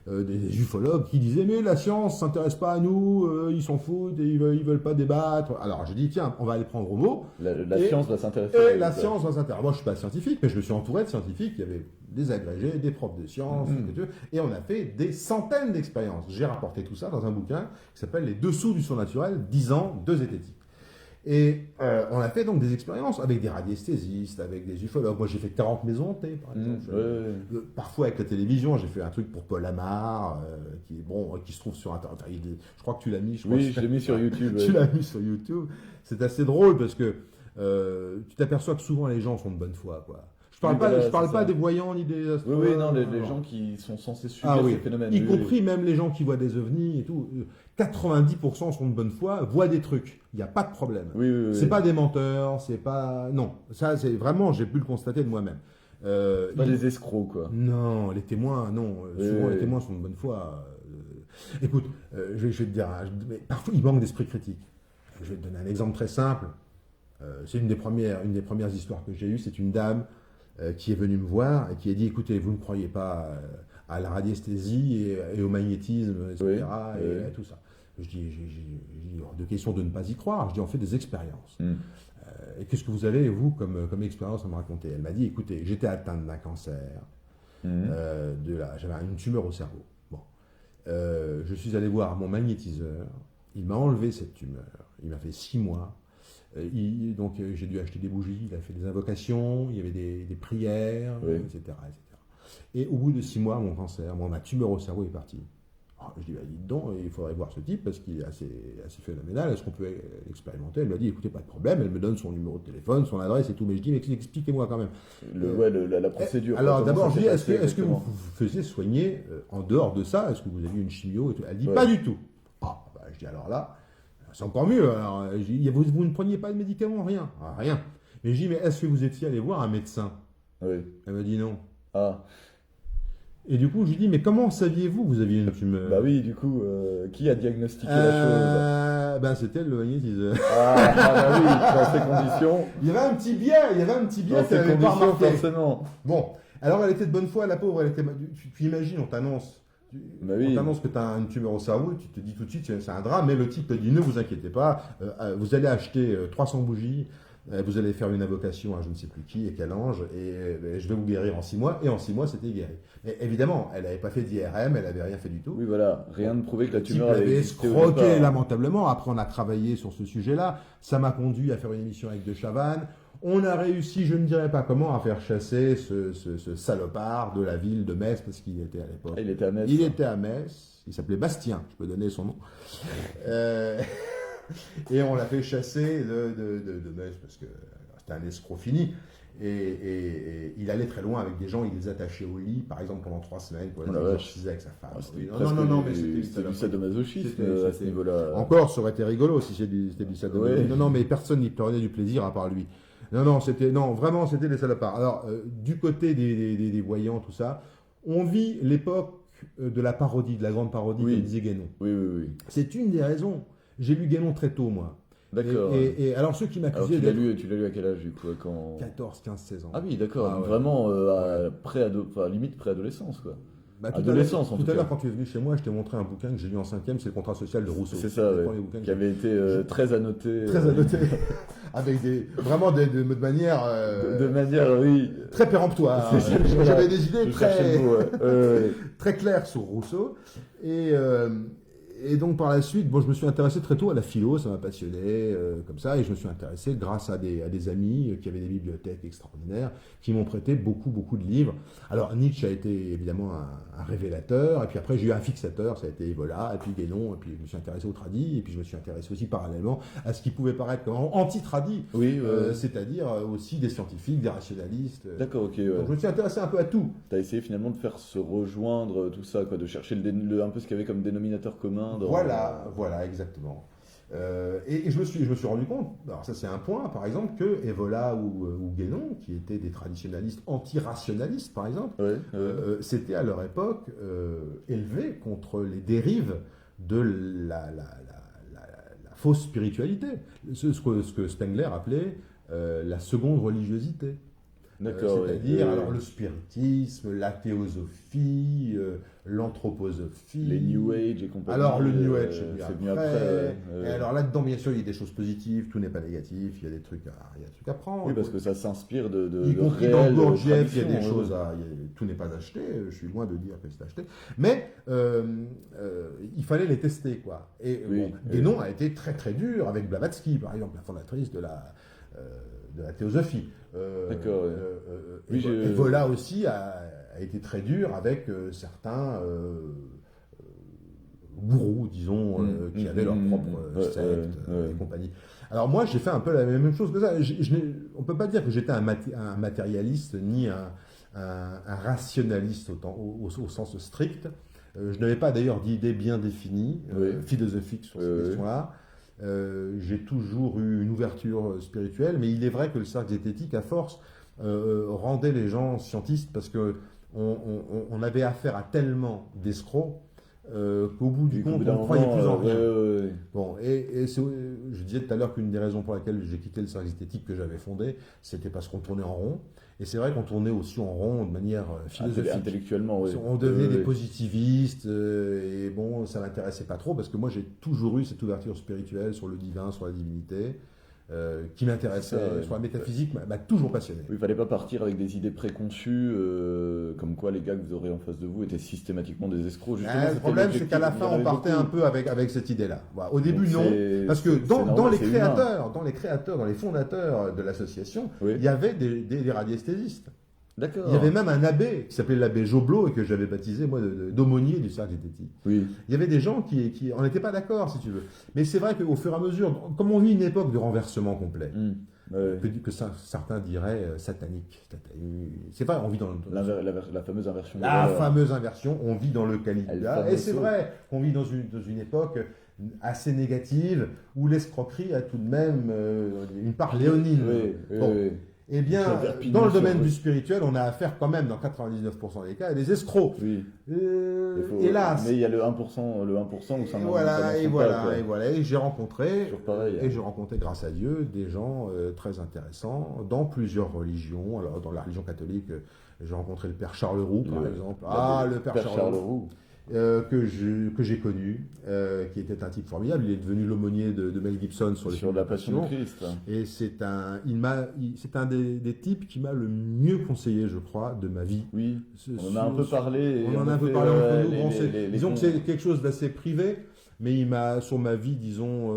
des ufologues qui disaient mais la science s'intéresse pas à nous, ils s'en foutent, et ils veulent pas débattre. Alors j'ai dit tiens, on va aller prendre au mot. La science va s'intéresser. Et la science va s'intéresser. Moi je suis pas scientifique, mais je me suis entouré de scientifiques, il y avait des agrégés, des profs de sciences, et on a fait des centaines d'expériences. J'ai rapporté tout ça dans un bouquin qui s'appelle Les Dessous du surnaturel, 10 ans de zététique. Et on a fait donc des expériences avec des radiesthésistes, avec des ufologues. Moi, j'ai fait 40 maisons hantées, par exemple. Parfois, avec la télévision, j'ai fait un truc pour Paul Amar, qui se trouve sur Internet. Je crois que tu l'as mis. Oui, je l'ai mis sur YouTube. Tu l'as mis sur YouTube. C'est assez drôle parce que tu t'aperçois que souvent les gens sont de bonne foi, quoi. Je parle pas des voyants ni des astrologues. Oui, non, les gens qui sont censés subir ces phénomènes. Y compris même les gens qui voient des ovnis et tout. 90% sont de bonne foi, voient des trucs. Il n'y a pas de problème. C'est pas des menteurs, c'est pas... Non, ça c'est vraiment, j'ai pu le constater de moi-même. Pas des escrocs, quoi. Non, les témoins, non. Souvent les témoins sont de bonne foi. Écoute, je vais te dire, mais parfois il manque d'esprit critique. Je vais te donner un exemple très simple. C'est une des premières histoires que j'ai eues. C'est une dame qui est venue me voir et qui a dit écoutez, vous ne croyez pas à la radiesthésie et au magnétisme, etc. Et tout ça. Je dis hors de question de ne pas y croire. Je dis on fait des expériences. Et qu'est-ce que vous avez, vous, comme expérience à me raconter? Elle m'a dit écoutez, j'étais atteinte d'un cancer, j'avais une tumeur au cerveau. Bon. Je suis allé voir mon magnétiseur. Il m'a enlevé cette tumeur. Il m'a fait 6 mois. Donc j'ai dû acheter des bougies, il a fait des invocations, il y avait des prières, etc., etc. Et au bout de 6 mois, mon cancer, ma tumeur au cerveau est partie. Alors, je dis, bah, dites donc, il faudrait voir ce type parce qu'il est assez phénoménal, est-ce qu'on peut l'expérimenter? Elle m'a dit, écoutez, pas de problème, elle me donne son numéro de téléphone, son adresse et tout, mais je dis, mais expliquez-moi quand même. La procédure. Alors d'abord, je dis, est-ce que vous vous faisiez soigner en dehors de ça? Est-ce que vous aviez une chimio et tout? Elle dit, pas du tout. Ah, bah, je dis, alors là... C'est encore mieux. Alors, vous ne preniez pas de médicaments, rien. Ah, rien. Mais je dis, mais est-ce que vous étiez allé voir un médecin? Oui. Elle m'a dit non. Ah. Et du coup, je lui dis, mais comment saviez-vous que vous aviez une tumeur? Bah oui, du coup, qui a diagnostiqué la chose? Ben, c'était le magnétiseur. Bah oui, dans ces conditions. Il y avait un petit biais, Dans ces conditions, forcément. Bon, alors elle était de bonne foi, la pauvre, tu imagines, on t'annonce. On t'annonce que tu as une tumeur au cerveau, tu te dis tout de suite c'est un drame, mais le type te dit ne vous inquiétez pas, vous allez acheter 300 bougies, vous allez faire une invocation à je ne sais plus qui et quel ange, et je vais vous guérir en 6 mois, et en 6 mois c'était guéri. Mais évidemment, elle n'avait pas fait d'IRM, elle n'avait rien fait du tout. Oui voilà, rien ne prouvait que la tumeur avait escroqué lamentablement, après on a travaillé sur ce sujet-là, ça m'a conduit à faire une émission avec De Chavannes. On a réussi, je ne dirais pas comment, à faire chasser ce salopard de la ville de Metz, parce qu'il était à l'époque. Il était à Metz. Il était à Metz, il s'appelait Bastien, je peux donner son nom. Et on l'a fait chasser de Metz, parce que c'était un escroc fini. Et il allait très loin avec des gens, il les attachait au lit, par exemple pendant 3 semaines, pour les Oh la exorciser avec sa femme. Non, mais c'était du sadomasochisme c'était- à ce niveau-là. Encore, ça aurait été rigolo si c'était du sadomasochisme. Ouais. Non, mais personne n'y prenait du plaisir à part lui. Non, vraiment, c'était des salopards. Alors, du côté des voyants, tout ça, on vit l'époque de la parodie, de la grande parodie, Oui. comme disait Guénon. Oui. C'est une des raisons. J'ai lu Guénon très tôt, moi. D'accord. Et alors, ceux qui Alors m'accusaient tu l'as d'être lu à quel âge du coup quand... 14, 15, 16 ans. Ah oui, d'accord. Ah Donc ouais. vraiment limite préadolescence quoi. Bah, Adolescence, en tout tout à l'heure, cas. quand tu es venu chez moi, je t'ai montré un bouquin que j'ai lu en 5e, c'est le contrat social de Rousseau. C'est ça, Le ouais. premier bouquin que Qui j'ai- avait été très annoté. Très annoté, avec vraiment de manière de manière, oui. très péremptoire. C'est ça, J'avais des idées Je cherchais très, le mot, ouais. très claires sur Rousseau. Et donc par la suite, bon, je me suis intéressé très tôt à la philo, ça m'a passionné, comme ça, et je me suis intéressé grâce à des amis qui avaient des bibliothèques extraordinaires, qui m'ont prêté beaucoup de livres. Alors Nietzsche a été évidemment un révélateur, et puis après j'ai eu un fixateur, ça a été Evola, et puis Guénon, et puis je me suis intéressé au tradi, et puis je me suis intéressé aussi parallèlement à ce qui pouvait paraître comme anti-tradi, Oui, c'est-à-dire aussi des scientifiques, des rationalistes. D'accord, ok. Donc je me suis intéressé un peu à tout. T'as essayé finalement de faire se rejoindre tout ça, quoi, de chercher un peu ce qu'il y avait comme dénominateur commun. Voilà, exactement. Et je me suis rendu compte, alors ça c'est un point, par exemple, que Evola ou Guénon, qui étaient des traditionalistes anti-rationalistes, par exemple, c'était à leur époque élevé contre les dérives de la fausse spiritualité, ce que Spengler appelait la seconde religiosité. D'accord. C'est-à-dire alors le spiritisme, la théosophie, l'anthroposophie. Les New Age et compagnie. Alors le New Age, c'est venu après. Et alors là-dedans, bien sûr, il y a des choses positives, tout n'est pas négatif, il y a des trucs à prendre. Oui, parce que ça s'inspire de y compris dans réelles Gurdjieff, il y a des traditions, choses tout n'est pas acheté, je suis loin de dire que c'est acheté, mais il fallait les tester, quoi. Et Guénon a été très très dur avec Blavatsky, par exemple, la fondatrice de la théosophie. D'accord. Et Vola aussi a été très dur avec certains gourous, disons, qui avaient leur propre secte et compagnie. Alors moi, j'ai fait un peu la même chose que ça. On ne peut pas dire que j'étais un matérialiste ni un rationaliste au sens strict. Je n'avais pas d'ailleurs d'idées bien définies, philosophiques sur ces questions-là. J'ai toujours eu une ouverture spirituelle, mais il est vrai que le cercle zététique, à force, rendait les gens scientistes parce que on avait affaire à tellement d'escrocs qu'au bout du compte, on ne croyait plus en rien. Bon, et je disais tout à l'heure qu'une des raisons pour laquelle j'ai quitté le cercle zététique que j'avais fondé, c'était parce qu'on tournait en rond. Et c'est vrai qu'on tournait aussi en rond de manière philosophique. Intellectuellement, oui. On devenait des positivistes, et bon, ça m'intéressait pas trop, parce que moi j'ai toujours eu cette ouverture spirituelle sur le divin, sur la divinité, qui m'intéressait, sur la métaphysique, m'a toujours passionné. Oui, il fallait pas partir avec des idées préconçues, comme quoi les gars que vous aurez en face de vous étaient systématiquement des escrocs. Le problème, c'est qu'à la fin, on partait un peu avec cette idée-là. Voilà. Au début, non, parce que dans les créateurs, dans les fondateurs de l'association, il y avait des radiesthésistes. D'accord. Il y avait même un abbé qui s'appelait l'abbé Joblot et que j'avais baptisé, moi, d'aumônier du cercle zététique. Oui. Il y avait des gens qui on n'était pas d'accord, si tu veux. Mais c'est vrai qu'au fur et à mesure, comme on vit une époque de renversement complet, que certains diraient satanique. C'est vrai, on vit dans la fameuse inversion. La fameuse inversion, on vit dans le Caligula. Et c'est vrai qu'on vit dans une époque assez négative où l'escroquerie a tout de même une part léonine. Eh bien, dans le domaine du spirituel, on a affaire quand même, dans 99% des cas, à des escrocs. Oui. Hélas. Mais il y a le 1% où ça voilà. Et j'ai rencontré, grâce à Dieu, des gens très intéressants dans plusieurs religions. Alors, dans la religion catholique, j'ai rencontré le père Charles Roux, par exemple. Le père Charles Roux. Que j'ai connu, qui était un type formidable. Il est devenu l'aumônier de Mel Gibson sur la Passion de Christ. Et c'est un des types qui m'a le mieux conseillé, je crois, de ma vie. Oui, on en a un peu parlé. On en a un peu parlé entre nous. Disons que c'est quelque chose d'assez privé. Mais il m'a, sur ma vie, disons,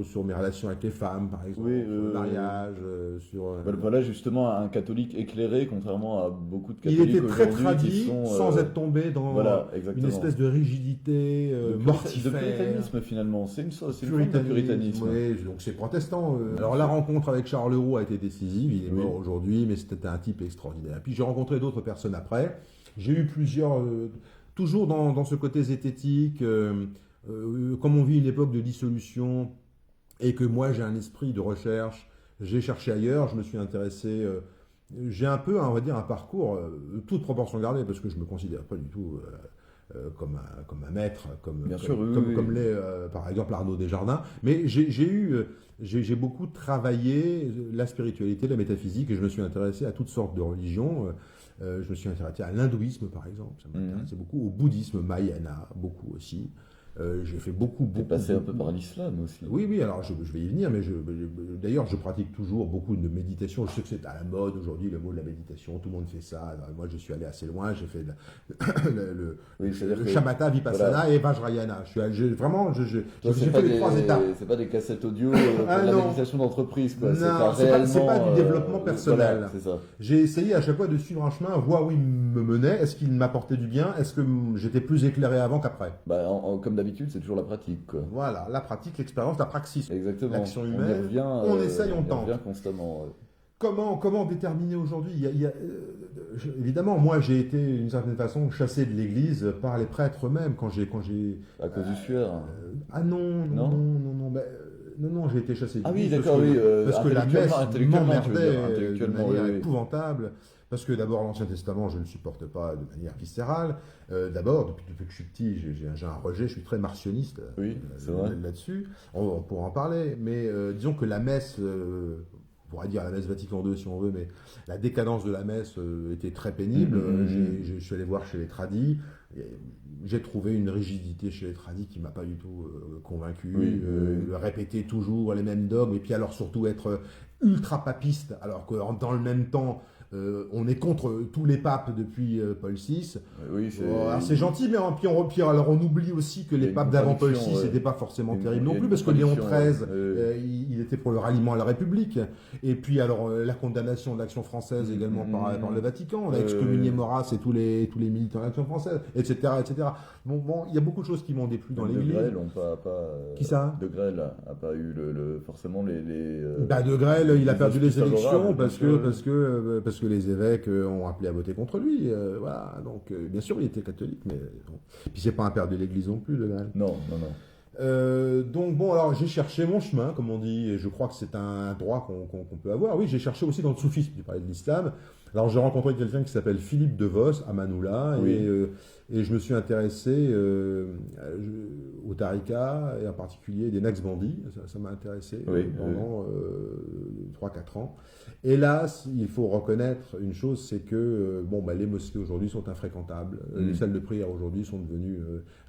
sur mes relations avec les femmes, par exemple, sur le mariage, sur... Voilà, justement, un catholique éclairé, contrairement à beaucoup de catholiques il était très aujourd'hui tradit, qui sont... sans être tombé dans Voilà, une exactement. espèce de rigidité De mortifère. puritanisme finalement, c'est une forme de puritanisme. Oui, donc c'est protestant. Alors la rencontre avec Charles Roux a été décisive, il est Oui. mort aujourd'hui, mais c'était un type extraordinaire. Puis j'ai rencontré d'autres personnes après. J'ai eu plusieurs, toujours dans ce côté zététique, comme on vit une époque de dissolution et que moi j'ai un esprit de recherche, j'ai cherché ailleurs, je me suis intéressé. J'ai un peu, on va dire, un parcours, toute proportion gardée, parce que je me considère pas du tout comme un maître, Bien sûr, oui, oui. comme l'est par exemple Arnaud Desjardins. Mais j'ai beaucoup travaillé la spiritualité, la métaphysique, et je me suis intéressé à toutes sortes de religions. Je me suis intéressé à l'hindouisme, par exemple, ça m'intéressait beaucoup, au bouddhisme mahayana, beaucoup aussi. J'ai fait beaucoup. T'es passé un peu par l'islam aussi. Oui, alors je vais y venir, mais d'ailleurs, je pratique toujours beaucoup de méditation. Je sais que c'est à la mode aujourd'hui, le mot de la méditation, tout le monde fait ça. Alors, moi, je suis allé assez loin, j'ai fait le Shamatha, Vipassana voilà. et Vajrayana. Vraiment, j'ai Toi, c'est fait pas les 3 étapes. C'est pas des cassettes audio pour Ah, la non. méditation d'entreprise, quoi. Non, c'est pas du développement personnel. Voilà, c'est ça. J'ai essayé à chaque fois de suivre un chemin, voir où il me menait, est-ce qu'il m'apportait du bien, est-ce que j'étais plus éclairé avant qu'après. Bah, comme d'habitude, c'est toujours la pratique, quoi. Voilà, la pratique, l'expérience, la praxis. Exactement. L'action On y humaine, revient, on essaye, on tente. revient constamment. Ouais. Comment déterminer aujourd'hui? Évidemment, moi j'ai été d'une certaine façon chassé de l'Église par les prêtres eux-mêmes quand j'ai À cause du sueur. ah non, j'ai été chassé de Ah oui, l'Église d'accord, parce que, oui. parce que la messe Intellectuellement, tu veux dire, m'emmerdait de intellectuellement, manière oui. épouvantable. Parce que d'abord, l'Ancien Testament, je ne supporte pas de manière viscérale. D'abord, depuis que je suis petit, j'ai un rejet, je suis très martionniste Oui, c'est vrai. là-dessus. On pourra en parler. Mais disons que la messe, on pourrait dire la messe Vatican II si on veut, mais la décadence de la messe était très pénible. Je suis allé voir chez les tradis. J'ai trouvé une rigidité chez les tradis qui m'a pas du tout convaincu. Oui, Répéter toujours les mêmes dogmes, et puis alors surtout être ultra papiste, alors que dans le même temps, on est contre tous les papes depuis Paul VI. Oui, C'est gentil, mais alors on oublie aussi que Il y a les une papes d'avant Paul contradiction, VI n'étaient pas forcément terribles non plus, parce que Léon XIII, il était pour le ralliement à la République. Et puis alors la condamnation de l'Action française également par le Vatican, on a excommunié Maurras et tous les militants de l'Action française, etc., etc. Bon, il y a beaucoup de choses qui m'ont déplu dans l'Église. De Grelle, Qui ça? De Grelle a pas eu forcément les De Grelle, il a perdu les élections parce favorables, que les évêques ont appelé à voter contre lui. Voilà. Donc, bien sûr, il était catholique, mais bon. Puis c'est pas un père de l'Église non plus, De Grelle. Non. Donc bon, alors j'ai cherché mon chemin, comme on dit, et je crois que c'est un droit qu'on peut avoir. Oui, j'ai cherché aussi dans le soufisme, tu parlais de l'islam. Alors j'ai rencontré quelqu'un qui s'appelle Philippe de Vos à Manoula, Oui. et je me suis intéressé au tariqa, et en particulier des Naqshbandis. Ça m'a intéressé pendant 3-4 ans. Hélas, il faut reconnaître une chose, c'est que les mosquées aujourd'hui sont infréquentables. Les salles de prière aujourd'hui sont devenues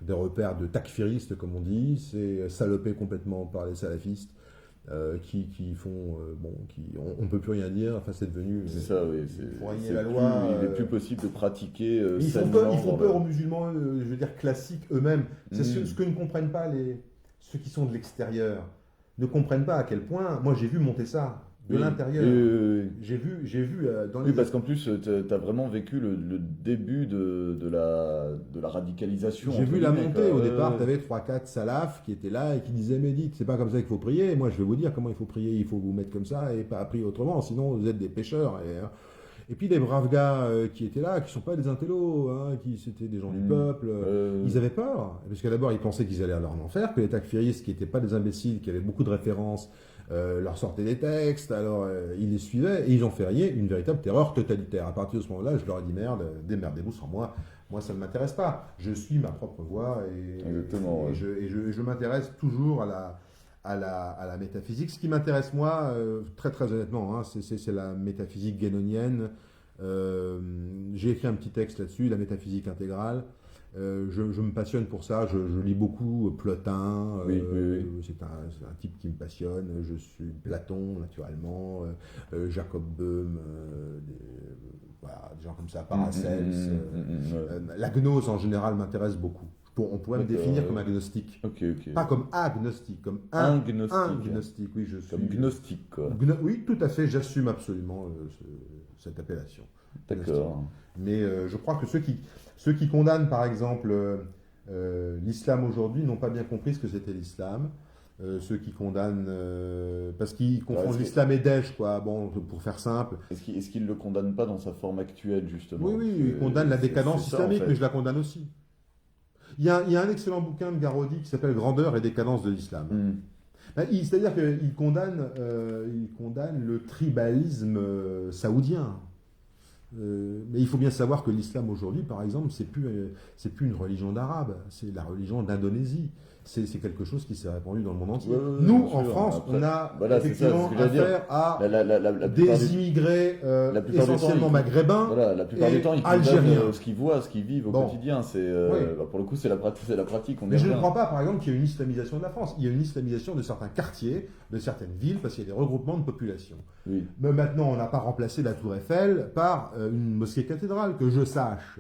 des repères de takfiristes, comme on dit. C'est salopé complètement par les salafistes. Qui font on peut plus rien dire, enfin c'est devenu C'est ça, oui. Il est plus possible de pratiquer. Ils font peur aux musulmans, je veux dire classiques eux-mêmes. C'est ce que ne comprennent pas ceux qui sont de l'extérieur, ne comprennent pas à quel point. Moi j'ai vu monter ça de l'intérieur. J'ai vu dans les... Oui, parce qu'en plus, tu as vraiment vécu le début de la radicalisation. J'ai vu la montée. Au départ, tu avais 3-4 salafs qui étaient là et qui disaient mais dites, c'est pas comme ça qu'il faut prier. Moi, je vais vous dire comment il faut prier. Il faut vous mettre comme ça et pas prier autrement, sinon vous êtes des pécheurs. Et puis les braves gars qui étaient là, qui sont pas des intellos, qui c'était des gens du peuple, ils avaient peur. Parce que d'abord, ils pensaient qu'ils allaient aller en enfer, que les takfiristes, qui n'étaient pas des imbéciles, qui avaient beaucoup de références, leur sortaient des textes, alors ils les suivaient, et ils ont fait une véritable terreur totalitaire. À partir de ce moment-là, je leur ai dit merde, démerdez-vous sans moi. Moi, ça ne m'intéresse pas. Je suis ma propre voie et je m'intéresse toujours à la métaphysique. Ce qui m'intéresse, moi, très très honnêtement, c'est la métaphysique guénonienne. J'ai écrit un petit texte là-dessus, la métaphysique intégrale. Je me passionne pour ça, je lis beaucoup Plotin, oui. c'est un type qui me passionne, je suis Platon naturellement, Jacob Böhm, des gens comme ça, Paracelse. La gnose en général m'intéresse beaucoup. Je On pourrait me définir comme agnostique. Ok. Pas comme agnostique, comme agnostique. Oui, je suis. Comme gnostique, quoi. Oui, tout à fait, j'assume absolument cette appellation. D'accord. Mais je crois que ceux qui condamnent, par exemple, l'islam aujourd'hui n'ont pas bien compris ce que c'était l'islam. Ceux qui condamnent, parce qu'ils confondent l'islam et Daesh, quoi. Bon, pour faire simple. Est-ce qu'ils ne le condamnent pas dans sa forme actuelle, justement? Oui, ils condamnent la décadence islamique, en fait. Mais je la condamne aussi. Il y a un excellent bouquin de Garaudy qui s'appelle Grandeur et décadence de l'islam. C'est-à-dire qu'il condamne le tribalisme saoudien. Mais il faut bien savoir que l'islam aujourd'hui, par exemple, c'est plus une religion d'arabe, c'est la religion d'Indonésie. C'est quelque chose qui s'est répandu dans le monde entier. Nous, en France, après, on a effectivement affaire à des immigrés essentiellement maghrébins la plupart du temps, ils algériens. Ce qu'ils voient, ce qu'ils vivent au quotidien. Pour le coup, c'est la pratique. Mais je ne crois pas, par exemple, qu'il y ait une islamisation de la France. Il y a une islamisation de certains quartiers, de certaines villes, parce qu'il y a des regroupements de population. Oui. Mais maintenant, on n'a pas remplacé la Tour Eiffel par une mosquée cathédrale, que je sache.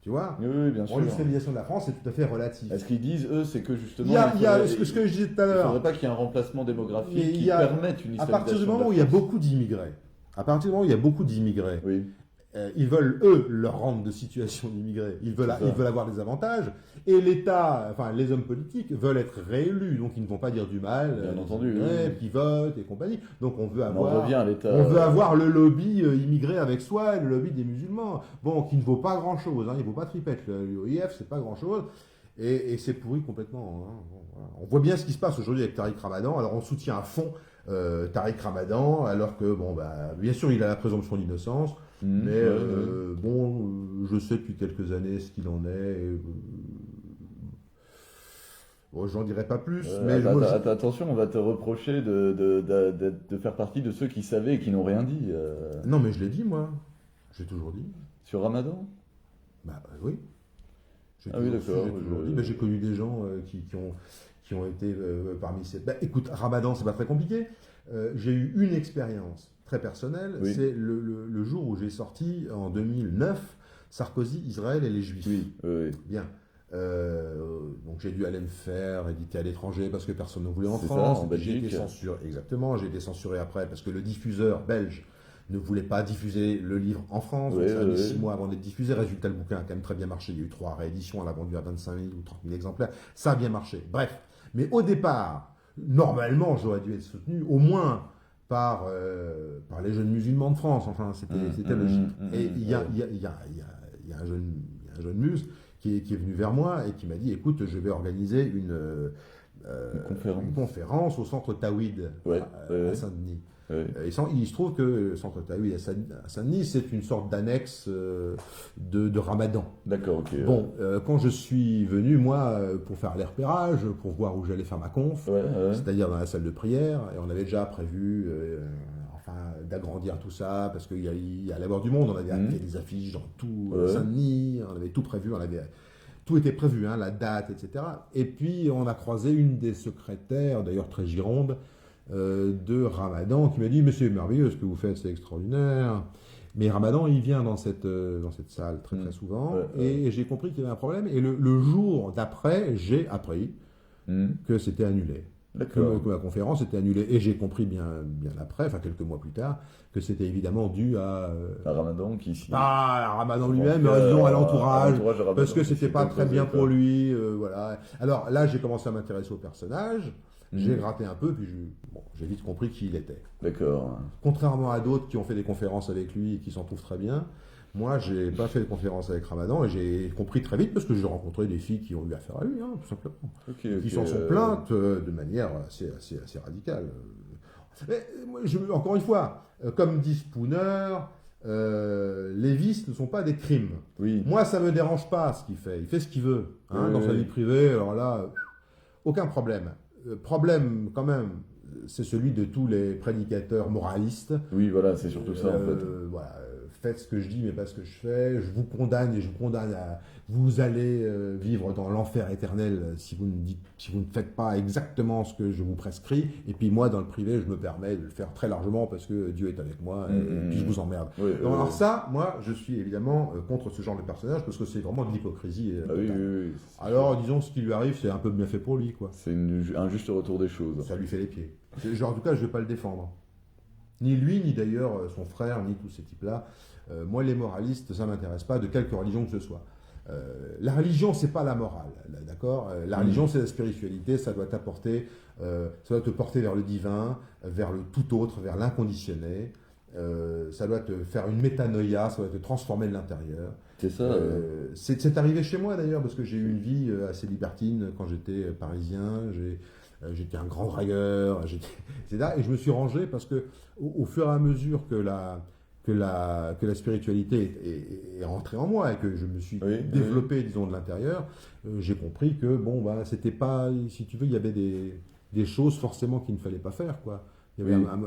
Tu vois? Oui, bien sûr. L'islamisation de la France est tout à fait relative. Ce qu'ils disent, eux, c'est que justement. Ce que je disais tout à l'heure. Il ne faudrait pas qu'il y ait un remplacement démographique qui permette une islamisation. À partir du moment où il y a beaucoup d'immigrés, oui. Ils veulent, eux, leur rendre de situation d'immigrés. Ils veulent avoir des avantages. Et l'État, enfin, les hommes politiques veulent être réélus. Donc, ils ne vont pas dire du mal. Bien entendu. Qui votent et compagnie. Donc, on veut on avoir le lobby immigré avec soi, le lobby des musulmans. Bon, qui ne vaut pas grand-chose. Il ne vaut pas tripette. L'OIF, c'est pas grand-chose. Et c'est pourri complètement. Voilà. On voit bien ce qui se passe aujourd'hui avec Tariq Ramadan. Alors, on soutient à fond Tariq Ramadan, alors que, bien sûr, il a la présomption d'innocence. Mais je sais depuis quelques années ce qu'il en est. J'en dirai pas plus. Mais attention, on va te reprocher de faire partie de ceux qui savaient et qui n'ont rien dit. Non, mais je l'ai dit, moi. J'ai toujours dit. Sur Ramadan? Oui. Oui, d'accord. J'ai connu des gens qui ont été parmi ces... écoute, Ramadan, c'est pas très compliqué. J'ai eu une expérience très personnelle. Oui. C'est le jour où j'ai sorti, en 2009, Sarkozy, Israël et les Juifs. Oui. Bien. Donc j'ai dû aller me faire éditer à l'étranger parce que personne ne voulait en France. Ça, en Belgique. J'ai été censuré. Exactement. J'ai été censuré après parce que le diffuseur belge ne voulait pas diffuser le livre en France. Donc ça a mis 6 mois avant d'être diffusé. Résultat, le bouquin a quand même très bien marché. Il y a eu 3 rééditions. On l'a vendu à 25 000 ou 30 000 exemplaires. Ça a bien marché. Bref. Mais au départ, normalement, j'aurais dû être soutenu au moins par les jeunes musulmans de France. Enfin, c'était logique. Et il y a un jeune muse qui est venu vers moi et qui m'a dit, écoute, je vais organiser une conférence au centre Taouid à Saint-Denis. Il se trouve que le centre Taouid à Saint-Denis, c'est une sorte d'annexe de Ramadan. D'accord, ok. Bon, quand je suis venu, moi, pour faire les repérages, pour voir où j'allais faire ma conf, c'est-à-dire dans la salle de prière, et on avait déjà prévu d'agrandir tout ça, parce qu'il y allait avoir du monde, on avait fait des affiches dans tout Saint-Denis, on avait tout prévu, tout était prévu, la date, etc. Et puis on a croisé une des secrétaires, d'ailleurs très gironde, de Ramadan, qui m'a dit « Mais c'est merveilleux ce que vous faites, c'est extraordinaire ». Mais Ramadan, il vient dans cette salle très très souvent, et j'ai compris qu'il y avait un problème, et le jour d'après, j'ai appris que c'était annulé. Que la conférence était annulée. Et j'ai compris bien après, enfin quelques mois plus tard, que c'était évidemment dû à Ramadan à Ramadan lui-même, disons à l'entourage, parce que c'était pas très bien pour lui. Voilà. Alors là, j'ai commencé à m'intéresser au personnage, j'ai gratté un peu, puis j'ai vite compris qui il était. D'accord. Contrairement à d'autres qui ont fait des conférences avec lui et qui s'en trouvent très bien, moi, j'ai pas fait de conférence avec Ramadan et j'ai compris très vite parce que j'ai rencontré des filles qui ont eu affaire à lui, tout simplement. Qui s'en sont plaintes de manière assez radicale. Mais, encore une fois, comme dit Spooner, les vices ne sont pas des crimes. Oui. Moi, ça me dérange pas ce qu'il fait. Il fait ce qu'il veut dans sa vie privée. Alors là, aucun problème. Problème, quand même, c'est celui de tous les prédicateurs moralistes. Oui, voilà, c'est surtout ça, en fait. Voilà. faites ce que je dis, mais pas ce que je fais. Je vous condamne et je vous condamne à... Vous allez vivre dans l'enfer éternel si vous ne faites pas exactement ce que je vous prescris. Et puis moi, dans le privé, je me permets de le faire très largement parce que Dieu est avec moi et puis je vous emmerde. Oui, Donc, alors ça, moi, je suis évidemment contre ce genre de personnage parce que c'est vraiment de l'hypocrisie. Ah oui, totale. oui, oui. Alors, disons, ce qui lui arrive, c'est un peu bien fait pour lui, quoi. C'est un juste retour des choses. Ça lui fait les pieds. Genre, en tout cas, je ne vais pas le défendre. Ni lui, ni d'ailleurs son frère, ni tous ces types-là. Moi, les moralistes, ça ne m'intéresse pas, de quelque religion que ce soit. La religion, c'est pas la morale, d'accord? La religion, c'est la spiritualité, ça doit t'apporter, ça doit te porter vers le divin, vers le tout autre, vers l'inconditionné. Ça doit te faire une métanoïa, ça doit te transformer de l'intérieur. C'est ça. C'est arrivé chez moi d'ailleurs, parce que j'ai eu une vie assez libertine quand j'étais parisien. J'étais un grand dragueur, etc. Et je me suis rangé parce que au fur et à mesure que la spiritualité est rentrée en moi et que je me suis développé, disons, de l'intérieur, j'ai compris que, bon, bah, c'était pas, si tu veux, il y avait des choses forcément qu'il ne fallait pas faire, quoi.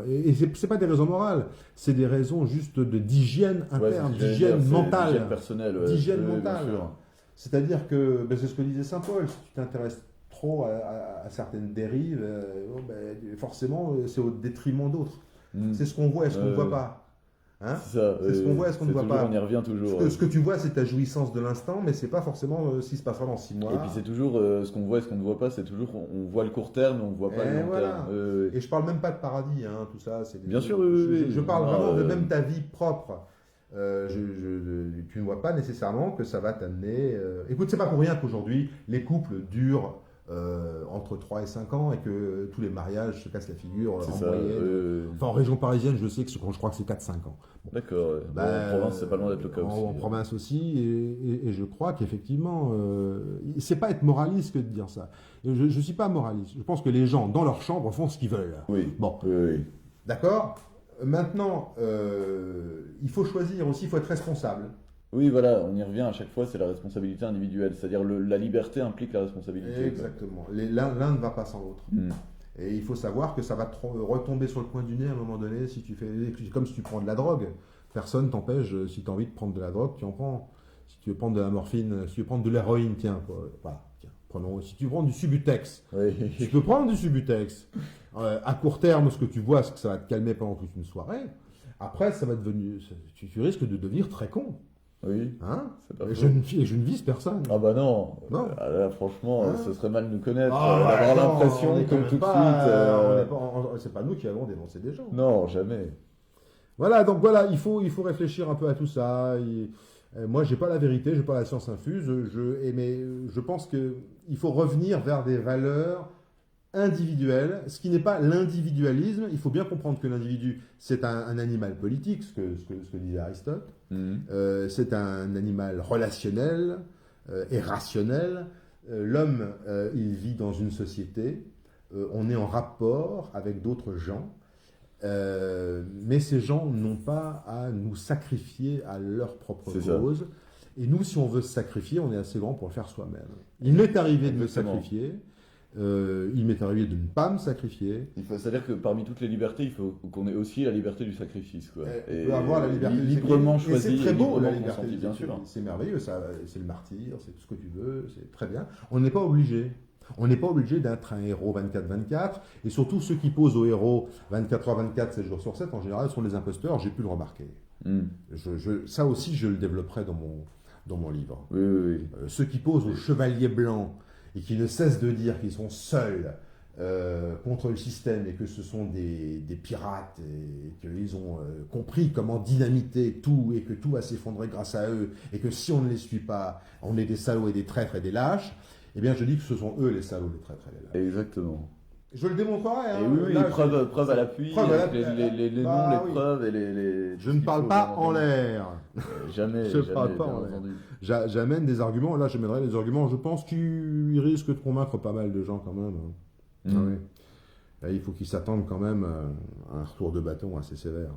Et c'est pas des raisons morales, c'est des raisons juste d'hygiène interne, d'hygiène mentale. D'hygiène personnelle. D'hygiène mentale. C'est-à-dire que, ben, c'est ce que disait Saint Paul, si tu t'intéresses trop à certaines dérives, forcément, c'est au détriment d'autres. C'est ce qu'on voit et ce qu'on ne voit pas. Hein, c'est ce qu'on voit et ce qu'on ne voit pas. On y revient toujours. Ce que tu vois, c'est ta jouissance de l'instant, mais c'est pas forcément ce qui se passera dans 6 mois. Et puis c'est toujours ce qu'on voit et ce qu'on ne voit pas, c'est toujours on voit le court terme, mais on ne voit pas le long terme. Et je parle même pas de paradis, hein, tout ça. Bien sûr, je parle vraiment de même ta vie propre. Tu ne vois pas nécessairement que ça va t'amener. Écoute, c'est pas pour rien qu'aujourd'hui les couples durent entre 3 et 5 ans et que tous les mariages se cassent la figure en moyenne. Enfin, en région parisienne, je sais que je crois que c'est 4-5 ans. Bon. D'accord. En province, c'est pas loin d'être le cas aussi. En province aussi, et je crois qu'effectivement, c'est pas être moraliste que de dire ça. Je suis pas moraliste. Je pense que les gens, dans leur chambre, font ce qu'ils veulent. Oui. Bon. Oui. D'accord. Maintenant, il faut choisir aussi, il faut être responsable. Oui, voilà, on y revient à chaque fois, c'est la responsabilité individuelle. C'est-à-dire la liberté implique la responsabilité. Exactement. L'un ne va pas sans l'autre. Et il faut savoir que ça va retomber sur le coin du nez à un moment donné si tu fais. Comme si tu prends de la drogue. Personne t'empêche, si tu as envie de prendre de la drogue, tu en prends. Si tu veux prendre de la morphine, si tu veux prendre de l'héroïne, tiens, voilà, tiens, prenons. Si tu veux prendre du Subutex, tu peux prendre du Subutex. À court terme, ce que tu vois, c'est que ça va te calmer pendant toute une soirée. Après, ça va devenir. Tu risques de devenir très con. Oui. Hein, je ne vise personne. Ah bah non. Non. Là, franchement, ce serait mal de nous connaître, d'avoir l'impression que tout de suite. C'est pas nous qui avons dénoncé des gens. Non, jamais. Voilà, donc voilà, il faut réfléchir un peu à tout ça. Moi, j'ai pas la vérité, j'ai pas la science infuse, mais je pense qu'il faut revenir vers des valeurs individuelles, ce qui n'est pas l'individualisme. Il faut bien comprendre que l'individu, c'est un animal politique, ce que disait Aristote. C'est un animal relationnel et rationnel. L'homme, il vit dans une société. On est en rapport avec d'autres gens. Mais ces gens n'ont pas à nous sacrifier à leur propre cause. Et nous, si on veut se sacrifier, on est assez grand pour le faire soi-même. Il m'est arrivé de me sacrifier. Il m'est arrivé de ne pas me sacrifier. C'est-à-dire que parmi toutes les libertés, il faut qu'on ait aussi la liberté du sacrifice. Quoi. On peut avoir la liberté librement choisie. C'est très beau, la liberté du sacrifice, bien sûr. C'est merveilleux, c'est le martyr, c'est tout ce que tu veux, c'est très bien. On n'est pas obligé. On n'est pas obligé d'être un héros 24/24. Et surtout, ceux qui posent aux héros 24h/24, 7 jours sur 7, en général, sont les imposteurs. J'ai pu le remarquer. Ça aussi, je le développerai dans mon livre. Oui. Ceux qui posent aux chevaliers blancs et qui ne cessent de dire qu'ils sont seuls contre le système et que ce sont des pirates et qu'ils ont compris comment dynamiter tout et que tout va s'effondrer grâce à eux et que si on ne les suit pas, on est des salauds et des traîtres et des lâches, eh bien je dis que ce sont eux les salauds, les traîtres et les lâches. Exactement. Je le démontrerai. Hein. Et oui, là, preuves à l'appui, les noms, les preuves et les... Je ne parle pas en l'air. Jamais. Je ne parle pas en l'air. J'amène des arguments. Là, j'amènerai des arguments. Je pense qu'ils risquent de convaincre pas mal de gens quand même. Ah oui. Là, il faut qu'ils s'attendent quand même à un retour de bâton assez sévère.